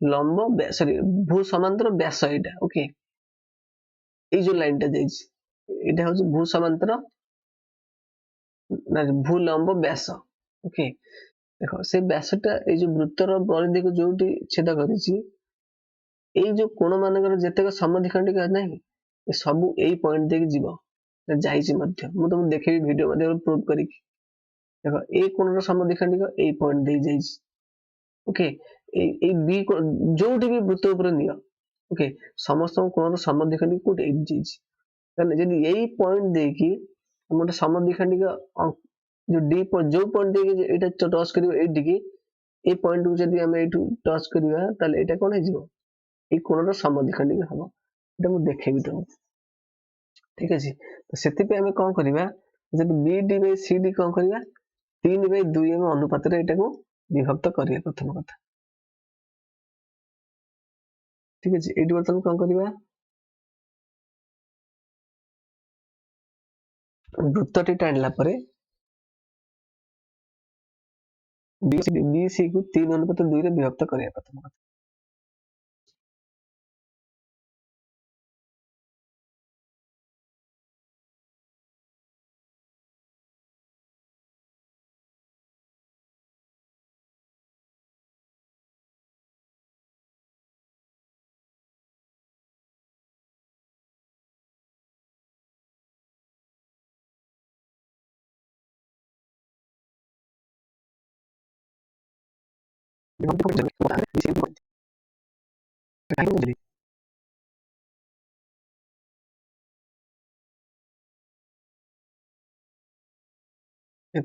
लंब सॉरी भू समांतर व्यास एटा ओके ए जो लाइन टा जाइछि एटा होछि भू समांतर ना भू लंब व्यास ओके देखो से व्यासटा ए जो वृत्तर परिधि को जोटी छेद करिछि ए जो कोण मानकर जतेक समद्विखंडिक नै ए सब एई पॉइंट देके जीवो जाइछि मध्य मु तुम देखि वीडियो मध्ये प्रूव करी देखो ए कोणर समद्विखंडिक ए पॉइंट दे जाइछि ओके ए बी को जोटी भी वृत्त ऊपर नियो ओके समस्त कोणर समद्विखंडिक कोट ए जाइछि तने जदी एई पॉइंट देकी हमटे समद्विखंडिक जो डी जो पॉइंट देके एटा टच करियो ए डिगी ए पॉइंट को जदी हम एटू टच करिया ताले एटा कोन हे जिवो ए कोणर समद्विखंडिक हबो एटा मु देखेबी तुम ठीक अछि तो सेति पे हम कोन करिवा जदी BD by CD कोन करिवा 3/2 हम अनुपात रे एटा को विभक्त करिया प्रथम कथा ठीक अछि एटी बर्तन कोन करिवा वृत्तटी टाणला परे BC को 3 अनुपात 2 रे विभक्त करिया प्रथम कथा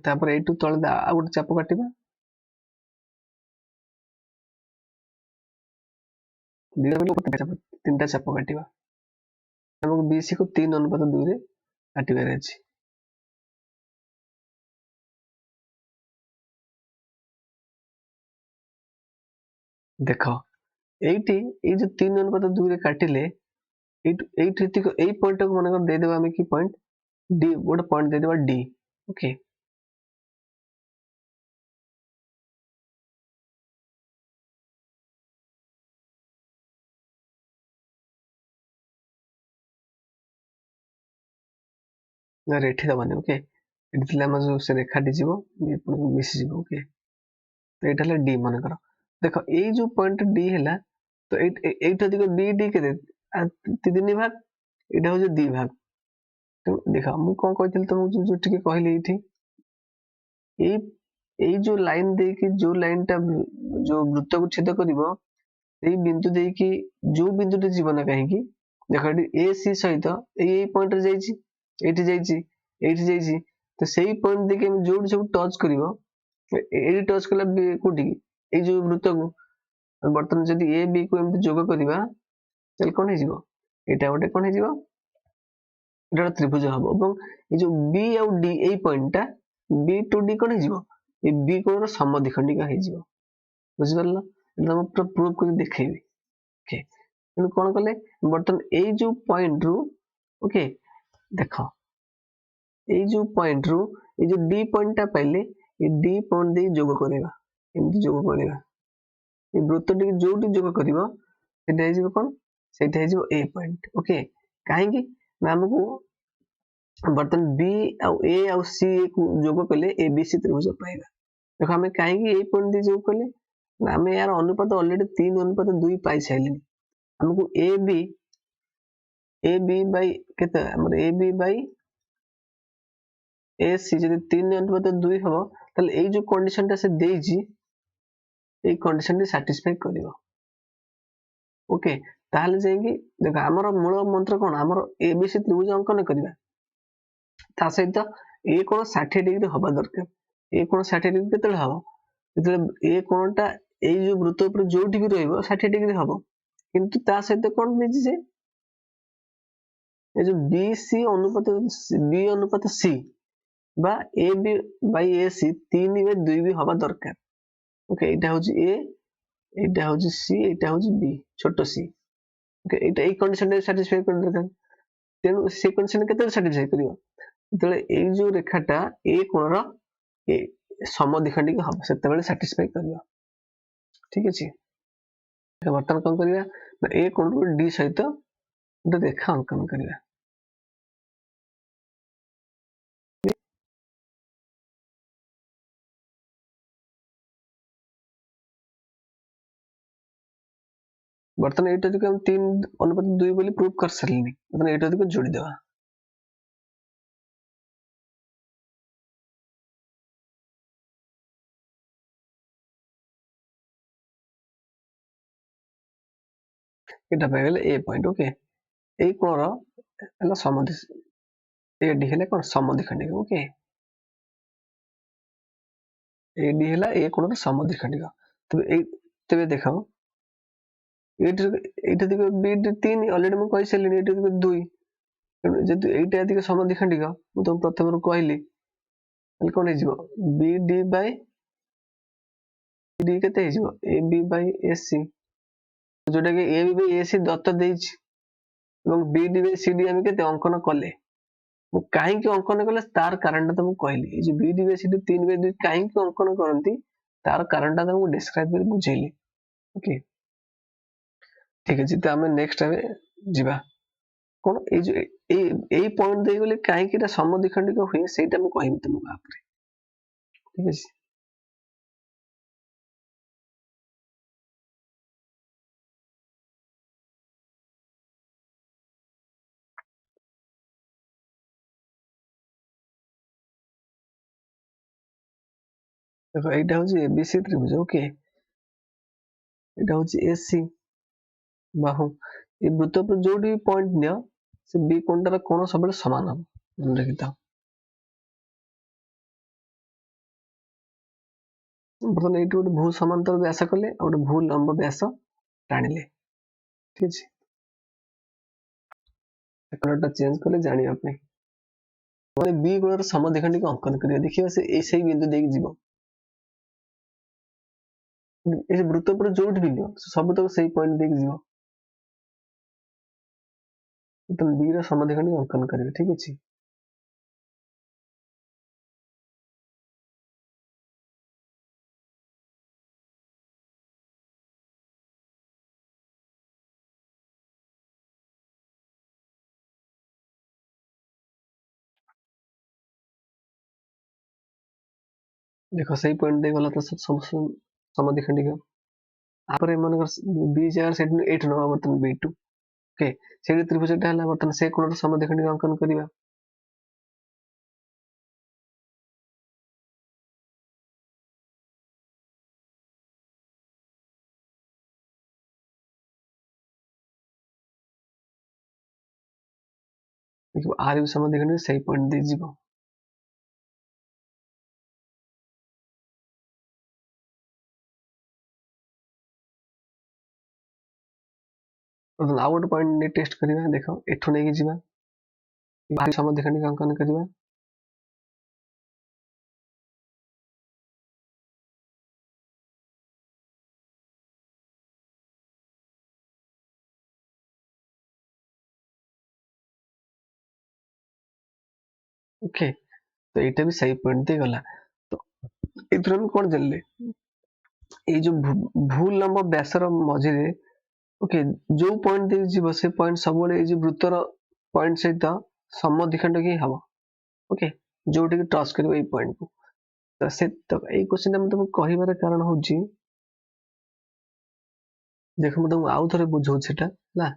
तापर एटू तळे आ गोटे चाप काटिबा तीनटा चाप काटिबा हमको BC को 3 अनुपात 2 रे काटिबार अछि देखो एटी ए जो 3 अनुपात 2 रे काटिले एट रीति को ए पॉइंट को मानकर दे देबा हमें की पॉइंट डी गोटे पॉइंट दे देबा डी ओके ना रेठी दबानी ओके एटी थिला हम जो से रेखाटी जीवो ये मिस जीवो ओके तो एटा ले डी मान करो देखो ए जो पॉइंट डी हैला तो एटा दिको BD के तीन भाग एटा हो जो 2 भाग तो देखो मु कोन कहथिल तुम जो टिके कहली एठी ए जो लाइन दे कि जो लाइन टा जो वृत्त को छेद करिवो ए बिंदु दे कि जो बिंदु टे जीवन काहे कि देखो AC सहित ए पॉइंट रे जाईची ଏଇଠି ଯାଇଛି ଏଇଠି ଯାଇଛି ତ ସେଇ ପଏଣ୍ଟ ଦେଇକି ଆମେ ଯୋଉଠି ସବୁ ଟଚ୍ କରିବ ଏଇଠି ଟଚ୍ କଲା କୋଉଠିକି ଏଇ ଯୋଉ ବୃତ୍ତକୁ ବର୍ତ୍ତମାନ ଯଦି ଏ ବି କୁ ଏମିତି ଯୋଗ କରିବା ତାହେଲେ କଣ ହେଇଯିବ ଏଇଟା ଗୋଟେ କଣ ହେଇଯିବ ଏଇଟା ଗୋଟେ ତ୍ରିଭୁଜ ହବ ଏବଂ ଏଇ ଯୋଉ B ଆଉ D ଏଇ ପଏଣ୍ଟଟା B ଟୁ D କଣ ହେଇଯିବ ଏ B କୋଣର ସମଦ୍ୱିଖଣ୍ଡିକ ହେଇଯିବ ବୁଝିପାରିଲ ଏଟା ମୁଁ ପୁରା ପ୍ରୁଭ୍ କରି ଦେଖେଇବି ଓକେ ତେଣୁ କଣ କଲେ ବର୍ତ୍ତମାନ ଏଇ ଯୋଉ ପଏଣ୍ଟ ରୁ ଓକେ ଦେଖ ଏଇ ଯୋଉ ପଏଣ୍ଟ ରୁ ଏଇ ଯୋଉ D ପଏଣ୍ଟ ଟା ପାଇଲେ ଏ D ପଏଣ୍ଟ ଦେଇ ଯୋଗ କରିବା ଏମିତି ଯୋଗ କରିବା ଏ ବୃତ୍ତଟିକୁ ଯୋଉଠି ଯୋଗ କରିବ ସେଇଟା ହେଇଯିବ କଣ ସେଇଟା ହେଇଯିବ A ପଏଣ୍ଟ ଓକେ କାହିଁକି ନା ଆମକୁ ବର୍ତ୍ତମାନ B ଆଉ A ଆଉ C କୁ ଯୋଗ କଲେ ABC ତ୍ରିଭୁଜ ପାଇବା ଦେଖ ଆମେ କାହିଁକି ଏଇ ପଏଣ୍ଟ ଦେଇ ଯୋଗ କଲେ ନା ଆମେ यार ଅନୁପାତ ଅଲରେଡି 3:2 ପାଇ ସାରିଲେଣି ଆମକୁ AB ବାଇ କେତେ ଆମର AB ବାଇ AC ଯଦି 3:2 ହବ ତାହେଲେ ଏଇ ଯୋଉ कंडीशन ଟା ସେ ଦେଇଛି ଏଇ कंडीशन ଟି satisfy କରିବ ओके ताहले जाइए देखो आमर मूल मंत्र कौन आमर एबीसी त्रिभुज अंकन करवा ता सहित ए कोण 60 डिग्री हवा दरकार ए कोण 60 डिग्री केते हबो जेते ए कोणटा ए जो वृत्त ऊपर जोठी भी रहइबो 60 डिग्री हबो किंतु ता सहित कोण देछि जे ए जो बीसी अनुपात बी अनुपात सी बा ए बी बाई ए सी 3/2 भी हवा दरकार ओके एटा होची ए एटा होची सी एटा होची बी छोटो सी ओके एटा ए कंडीशन रे सैटिस्फाई कर दरकार तेनु से कंडीशन केते सैटिस्फाई करियो जेतले ए जो रेखाटा ए कोणर ए समद्विखंडिक हबो सेते बेले सैटिस्फाई करियो ठीक अछि वर्तमान कोन करिया ए कोण डी सहित गोटे रेखा अंकन करिया वर्तमान एटा दिके हम 3:2 बोली प्रूव कर सरलिनी वर्तमान एटा दिके जोड़ी देबा एटा पाइ गेले ए पॉइंट ओके ए कोणर हला समद्वि ए डी हेले कोन समद्विखंडिक ओके ए डी हेला ए कोणर समद्विखंडिक तबे देखो एटा दिके बी 3 ऑलरेडी मु कहि सरलिनी एटा दिके 2 जेतु एटा दिके समद्विखंडिक मु तो प्रथम रु कहली ताले कोन हेजिबो बी डी बाय डी केते हेजिबो A B by A C जोटा कि A B by A C दत्त देछि এবং B D by C D हम केते अंकन कले मु काहे कि अंकन कले तार कारण तो मु कहली ए जे B D by C D 3/2 काहे कि अंकन करंती तार कारण तो मु डिस्क्राइब कर बुझेली ओके ठीक अछि त हम नेक्स्ट टाइम जिबा कोन ए जो ए पॉइंट दे गले काहे कि एटा समद्विखंडिक होय सेटा मु कहिबि तुमको आपरे ठीक अछि देखो एटा होची एबीसी त्रिभुज ओके एटा होची एसी बाहु ए वृत्त पर जोडी पॉइंट नियो से बी कोणटार कोण सबले समान हम मन रखिता बर्तमान एटु गोटे भू समांतर व्यास कले और गोटे भू लंब व्यास टाणिले ठीक अछि कलरटा चेंज कले जानि आपने माने बी कोणर समद्विखंडिक अंकन करिया देखियो से एसई बिंदु देख जीवो ए वृत्त पर जोडी भी नियो सब तक सही पॉइंट देख जीवो तो बी रा समद्विखंडिक अंकन करिवे ठीक अछि देखो सही पॉइंट दे गला तो समद्विखंडिक आपरे मन बी जगह सेट 8 नवा बर्तन बी2 ओके सेडी त्रिभुजटा हला बर्तन से कोणर समद्विखंडिक अंकन करिवा देखो आर भी समद्विखंड सही पॉइंट दे जीवो आउ गोटे पॉइंट टेस्ट करवा देख एठू नहीं जीवा आर समद्विखंड अंकन करवा ओके तो यहाँ भी सही पॉइंट दे गला तो एथुर हम कौन जानले ये जो भूल लंब व्यासर मझे ओके जो पॉइंट दे जीव से पॉइंट सब वृत्तर पॉइंट सहित समद्विखंड ही हम ओके जोटी की टच कर ये पॉइंट को तो से तो ये क्वेश्चन मैं तुमको कहबार कारण हूँ देख मुझे तुमको आउ थे बुझाऊँ सेटा ना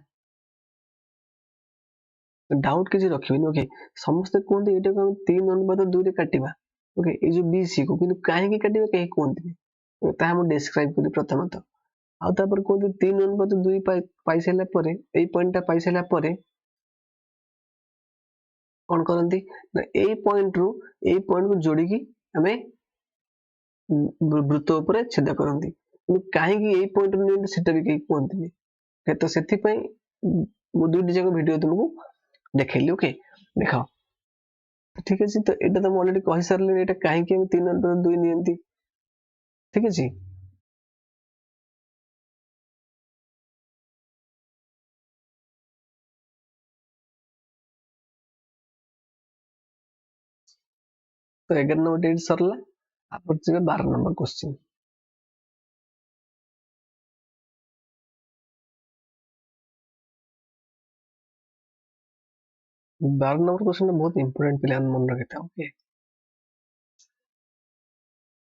डाउट किसी रखिबेनी ओके समस्ते कहते ये 3:2 काटिबा ओके ये जो बीसी को किंतु कहीं काटिबा कहीं कहते ताहा मु डिस्क्राइब करी प्रथमतः आउ तापर कहते 3:2 पाई साइला परे एई पॉइंट टा पाई साइला परे कौन करती ना एई पॉइंट रू एई पॉइंट को जोड़ी की हमें वृत्त ऊपर छेद करती कहीं एई पॉइंट रू सेटा भी कहीं कहते तो से मु दुईटी जाक वीडियो तुमको देखली ओके देख ठीक अच्छे तो यहाँ तो अलरेडी कही सारे ये कहीं 3:2 नियंती ठीक अच्छे तो 11 नंबर डेट सरला आप 12 नंबर क्वेश्चन 12 नंबर क्वेश्चन बहुत इंपोर्टेंट पिला मन रखिता ओके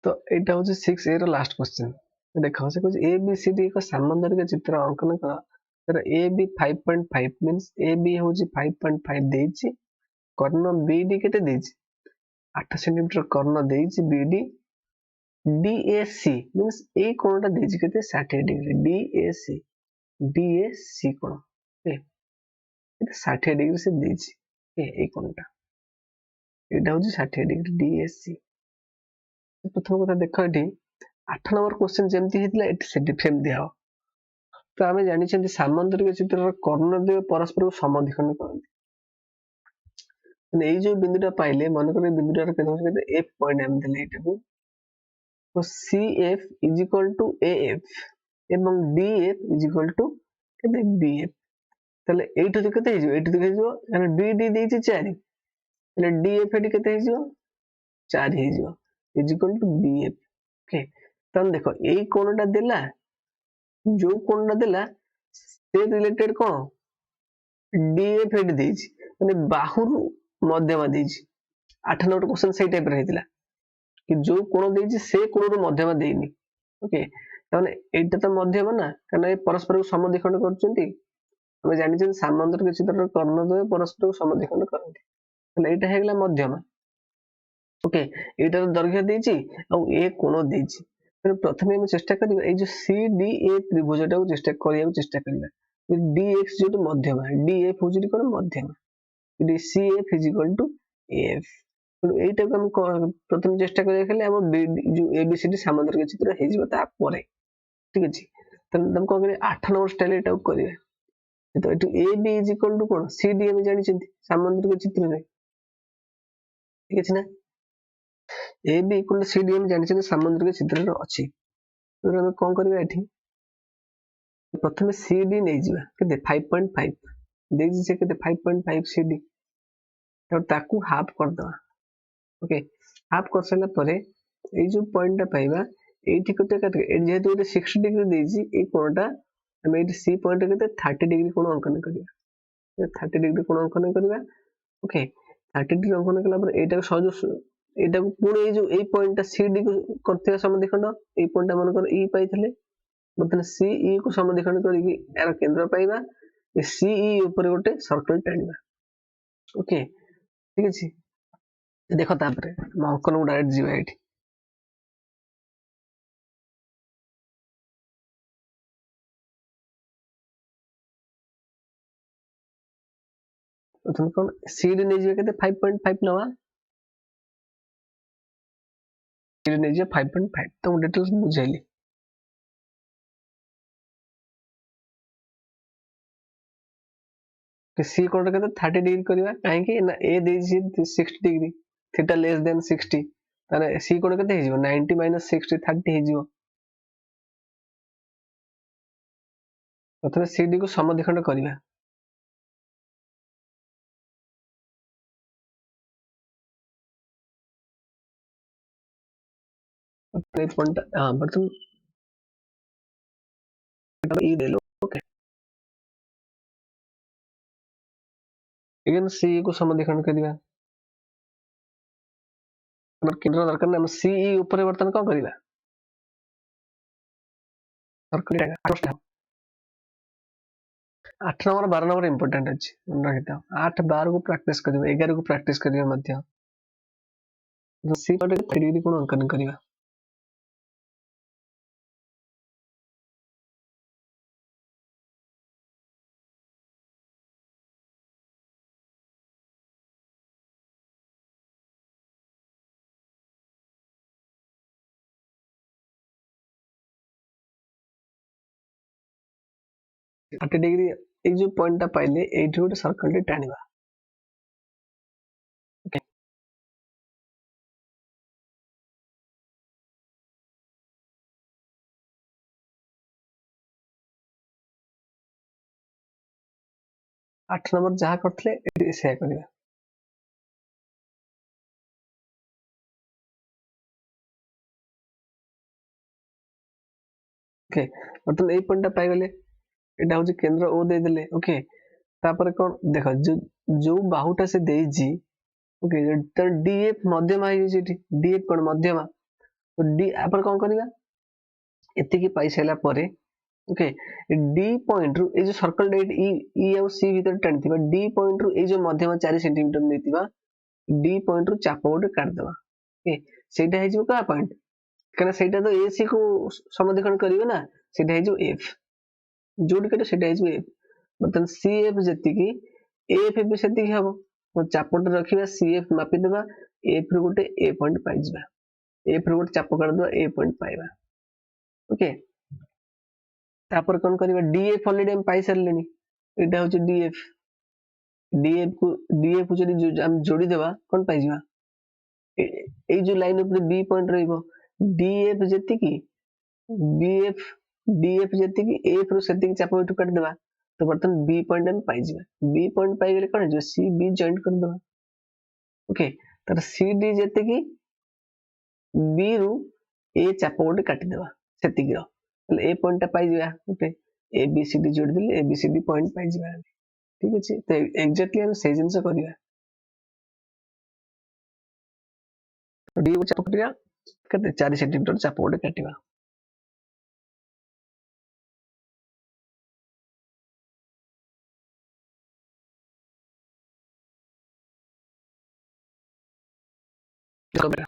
तो यहाँ हूँ 6A रो लास्ट क्वेश्चन देखो से कुछ ए बी सी डी एक सामंजरिक चित्र अंकन कर A B 5.5 means A B हूँ 5.5 देछि कर्ण बी डी केते देछि 8 सेंटीमीटर कर्ण देछि B D D A C means ए कोणटा देछि केते 60 डिग्री डी ए सी कोण ओके केते 60 डिग्री से देछि ए कोणटा एटा हूँ 60 डिग्री डी ए सी प्रथम कथा देख ये 8 नंबर क्वेश्चन जमती होता है सेम दिया तो आम जानी सामंतरिक चित्र कर्णद्वय परस्पर को समद्विखंड करते ये जो बिंदुटा पाइले मन कर बिंदुटार केते एफ पॉइंट आम देले एटा को तो C F is equal to A F एवं D F is equal to केते बी एफ ताले एठु तो केते हिजो एठु तो हिजो कारण बी डी देछि 4 ताले डी एफ एठी केते हिजो 4 हिजो is equal to B F okay तन देखो एई कोणटा देला जो कोणटा देला से रिलेटेड कोन डीएफ एट देछि माने बाहुर मध्यमा देछि 8 नंबर क्वेश्चन सेई टाइप रे हेतिला कि जो कोण देछि से कोण रो मध्यमा देइनी ओके ताने एटा तो मध्यमा ना कारण ए परस्पर को समद्विखंड करचंती हम जानि छन सामंतरिक चित्र कर्णद्वय परस्पर को समद्विखंड करंती ताले एटा हेगला मध्यमा ओके एटा तो दैर्घ्य देछि आ ए कोण देछि तो प्रथमे हम चेष्टा करबा ए जो सी डी ए त्रिभुजटा को चेष्टा करिया चेष्टा करबा डी एक्स जो मध्यमा डी एफ होजी कोन मध्यमा D C F is equal to F तो एटा को हम प्रथम चेष्टा करिया खेले हम जो ए बी सी डी सामंतरिक चित्र हे जिवो ता परे ठीक अछि त हम को करे 8 नंबर स्टाइल एटा करिया तो एटू A B is equal to कोन सी डी हम जानि छथि सामंतरिक चित्र रे ठीक अछि ना A B equal to C D हम जानि छथि सामंतरिक चित्र रे अछि तो हम कोन करबा एठी प्रथमे सी डी नै जिबा केते 5.5 देछि से केते 5.5 सी डी तो ताकू हाफ कर दवा ओके हाफ कर सला परे ए जो पॉइंट टा पाइबा एठी केते केते ए जेहेतु 60 डिग्री देछि ए कोणटा हम एठी सी पॉइंट केते 30 डिग्री कोण अंकन करिया 30 डिग्री कोण अंकन करिया ओके 30 डिग्री अंकन कला पर एटा सहज एटा को पुणी ए जो ए पॉइंट टा सी डी को करथिया समद्विखंड ए पॉइंट मन कर ई पाइथले मतलब सी ई को समद्विखंड करिकि यार केंद्र पाइबा सी ई ऊपर गोटे सर्कल टाणिबा ओके ठीक अछि देखो तापरे हम अंकन को डायरेक्ट जीवा एठी प्रथम कौन सीड नहीं जिवे केते 5.5 नवा सीड नहीं जिवे 5.5 तो डिटेल्स बुझाइली कि सी कोण केते 30 डिग्री करबा काहे कि ना ए दे 60 डिग्री थीटा लेस देन 60 ताने सी कोण केते हे जिवो 90 - 60 30 हे जिवो प्रथम सीडी को समद्विखंड करबा पॉइंट हां प्रथम ई दे लो ओके अगेन सी को समद्विखंड करबा हमर केंद्र दरकार हम सी ऊपर वर्तन कोन करबा सर्कल 8 नंबर 12 नंबर इंपोर्टेंट अछि मन रखिता 8 12 को प्रैक्टिस करियो 11 को प्रैक्टिस करियो मध्य जो सी पटे 3 डिग्री कोन अंकन करबा थर्टी डिग्री एक जो पॉइंट पाइले एट गोटे सर्कल टे टाणिबा ओके 8 नंबर जहाँ करथले एटी से करबा ओके मतलब ए पॉइंट पाइ गले एटा होची केंद्र ओ दे देले ओके तापर कोन देखो जो बाहुटा से देजी ओके तर डीएफ मध्यमा है जेठी डीएफ कोन मध्यमा तो डी पर कोन करबा एति की पाई सैला परे ओके डी पॉइंट रु ए जो सर्कल डेट ई और सी भीतर टाणिथिबा डी पॉइंट रु ए जो मध्यमा 4 सेंटीमीटर नेतिबा डी पॉइंट रु चाप गोटे काट देबा ओके सेटा है जो का पॉइंट कना सेटा तो ए सी को समद्विखंड करिवे ना सेटा है जो एफ जोड केटे सेटा है जो एफ मतलब सी एफ जति की एफ भी सेति की हबो तो चापट रखिबा सी एफ मापी देबा एफ रु गोटे ए पॉइंट पाइ जिबा एफ रु गोटे चाप कर देबा ए पॉइंट पाइबा ओके तापर कोन करबा डीएफ ऑलरेडी हम पाई सरलेनी एटा होची डीएफ को जदी हम जोड़ी देबा कोन पाइ जिबा ए जो लाइन ऊपर बी पॉइंट रहइबो डीएफ जति की बीएफ डीएफ जति की एफ रु सेति की चाप इटु काट देबा तो बर्तन बी पॉइंट हम पाइ जिबा बी पॉइंट पाइ गेले कोन जो सी बी जॉइंट कर देबा ओके तर सी डी जति की बी रु ए चाप गोटे काटी देबा सेति की ए पॉइंट पाई जिबा okay A B C D जोड़ देले A B C D point पाई जिबा ठीक अछि तो एग्जैक्टली हम से जिंस करिया डी को चाप कटिया कते 4 सेंटीमीटर चाप गोटे काटिबा देखो बेटा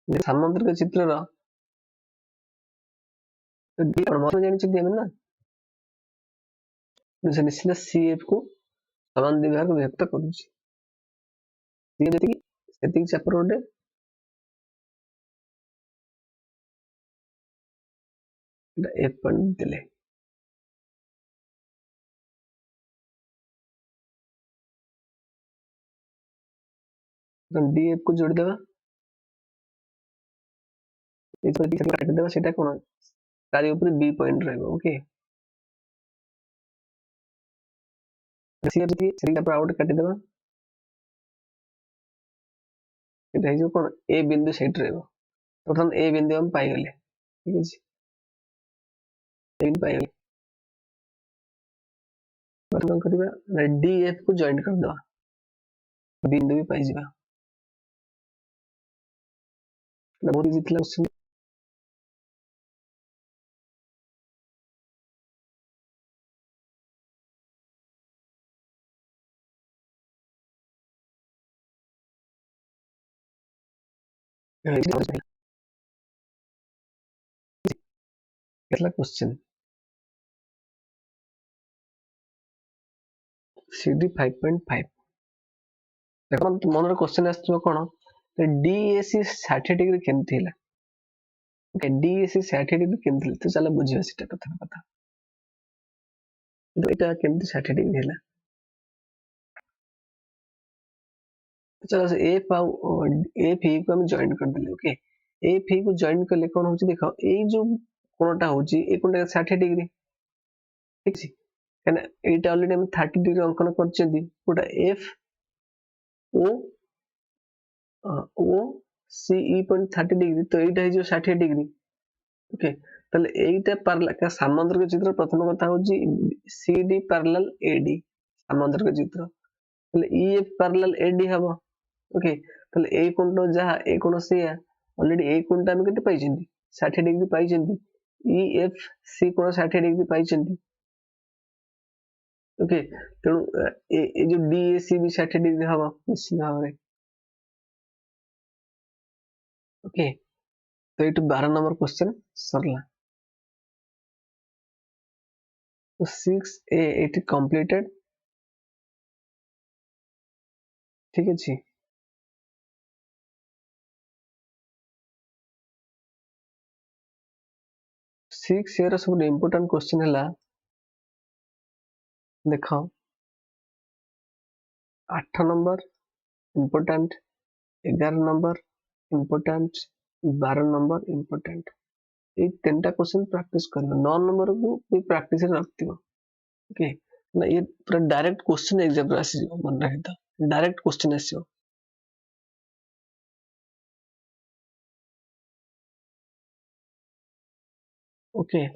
सामुद्रिक चित्र रो डी कोन मतलब जानि छी देबे ना से निश्चित सीएफ को समान विभाग व्यक्त करूची सी जति सेति चाप गोटे एफ पॉइंट देले तो डीएफ को जोड़ देबा ए तो काट देबा सेटा कोन तारी ऊपर बी पॉइंट रहइबो ओके सीएफ जति सेति चाप आउट काटी देबा एटा है जो कोन ए बिंदु सेट रहइबो प्रथम ए बिंदु हम पाई गले ठीक अछि ए बिंदु पाई गले प्रथम करबा डीएफ को जॉइन कर दवा बिंदु भी पाई जिबा बहुत इजी थिला क्वेश्चन केतला क्वेश्चन CD 5.5 देखो मन क्वेश्चन आसो कौन DAC 60 डिग्री केमती है ओके DAC 60 डिग्री केमती तो चलो बुझिया सीटा प्रथम कथा तो एटा केमती 60 डिग्री है चलो एफ ए को हम जॉइन कर देले ओके एफ को जॉइन करले कोन होची देखो ए जो कोणटा होची ए कोणटा 60 डिग्री ठीक छै कने एटा ऑलरेडी हम 30 डिग्री अंकन करछेंदी कोटा एफ ओ ओ सी ई पॉइंट 30 डिग्री तो एटा है जो 60 डिग्री ओके তাহলে এইটা প্যারালাল সামান্তরিক চিত্র প্রথম কথা হচ্ছে সিডি প্যারালাল এডি সামান্তরিক চিত্র তাহলে ইএফ প্যারালাল এডি হবো ওকে তাহলে এই কোণটা যাহা এই কোণ সেয়া অলরেডি এই কোণটা আমি কেতে পাইছেন 60 ডিগ্রি পাইছেন ইএফ সি কোণ 60 ডিগ্রি পাইছেন ओके तेणु ए जो डीएसी भी 60 डिग्री हवा निश्चित भाव में ओके तो ये 12 नंबर क्वेश्चन सरला तो 6A it completed ठीक है जी 6 year सब important क्वेश्चन है देखो 8 number important 11 number important 12 number important ये तीनटा क्वेश्चन प्रैक्टिस करना 9 नंबर को भी प्रैक्टिस रखती हो ओके ना ये पूरा डायरेक्ट क्वेश्चन एग्जाम रे आसी मन रखता डायरेक्ट क्वेश्चन आसीओ ओके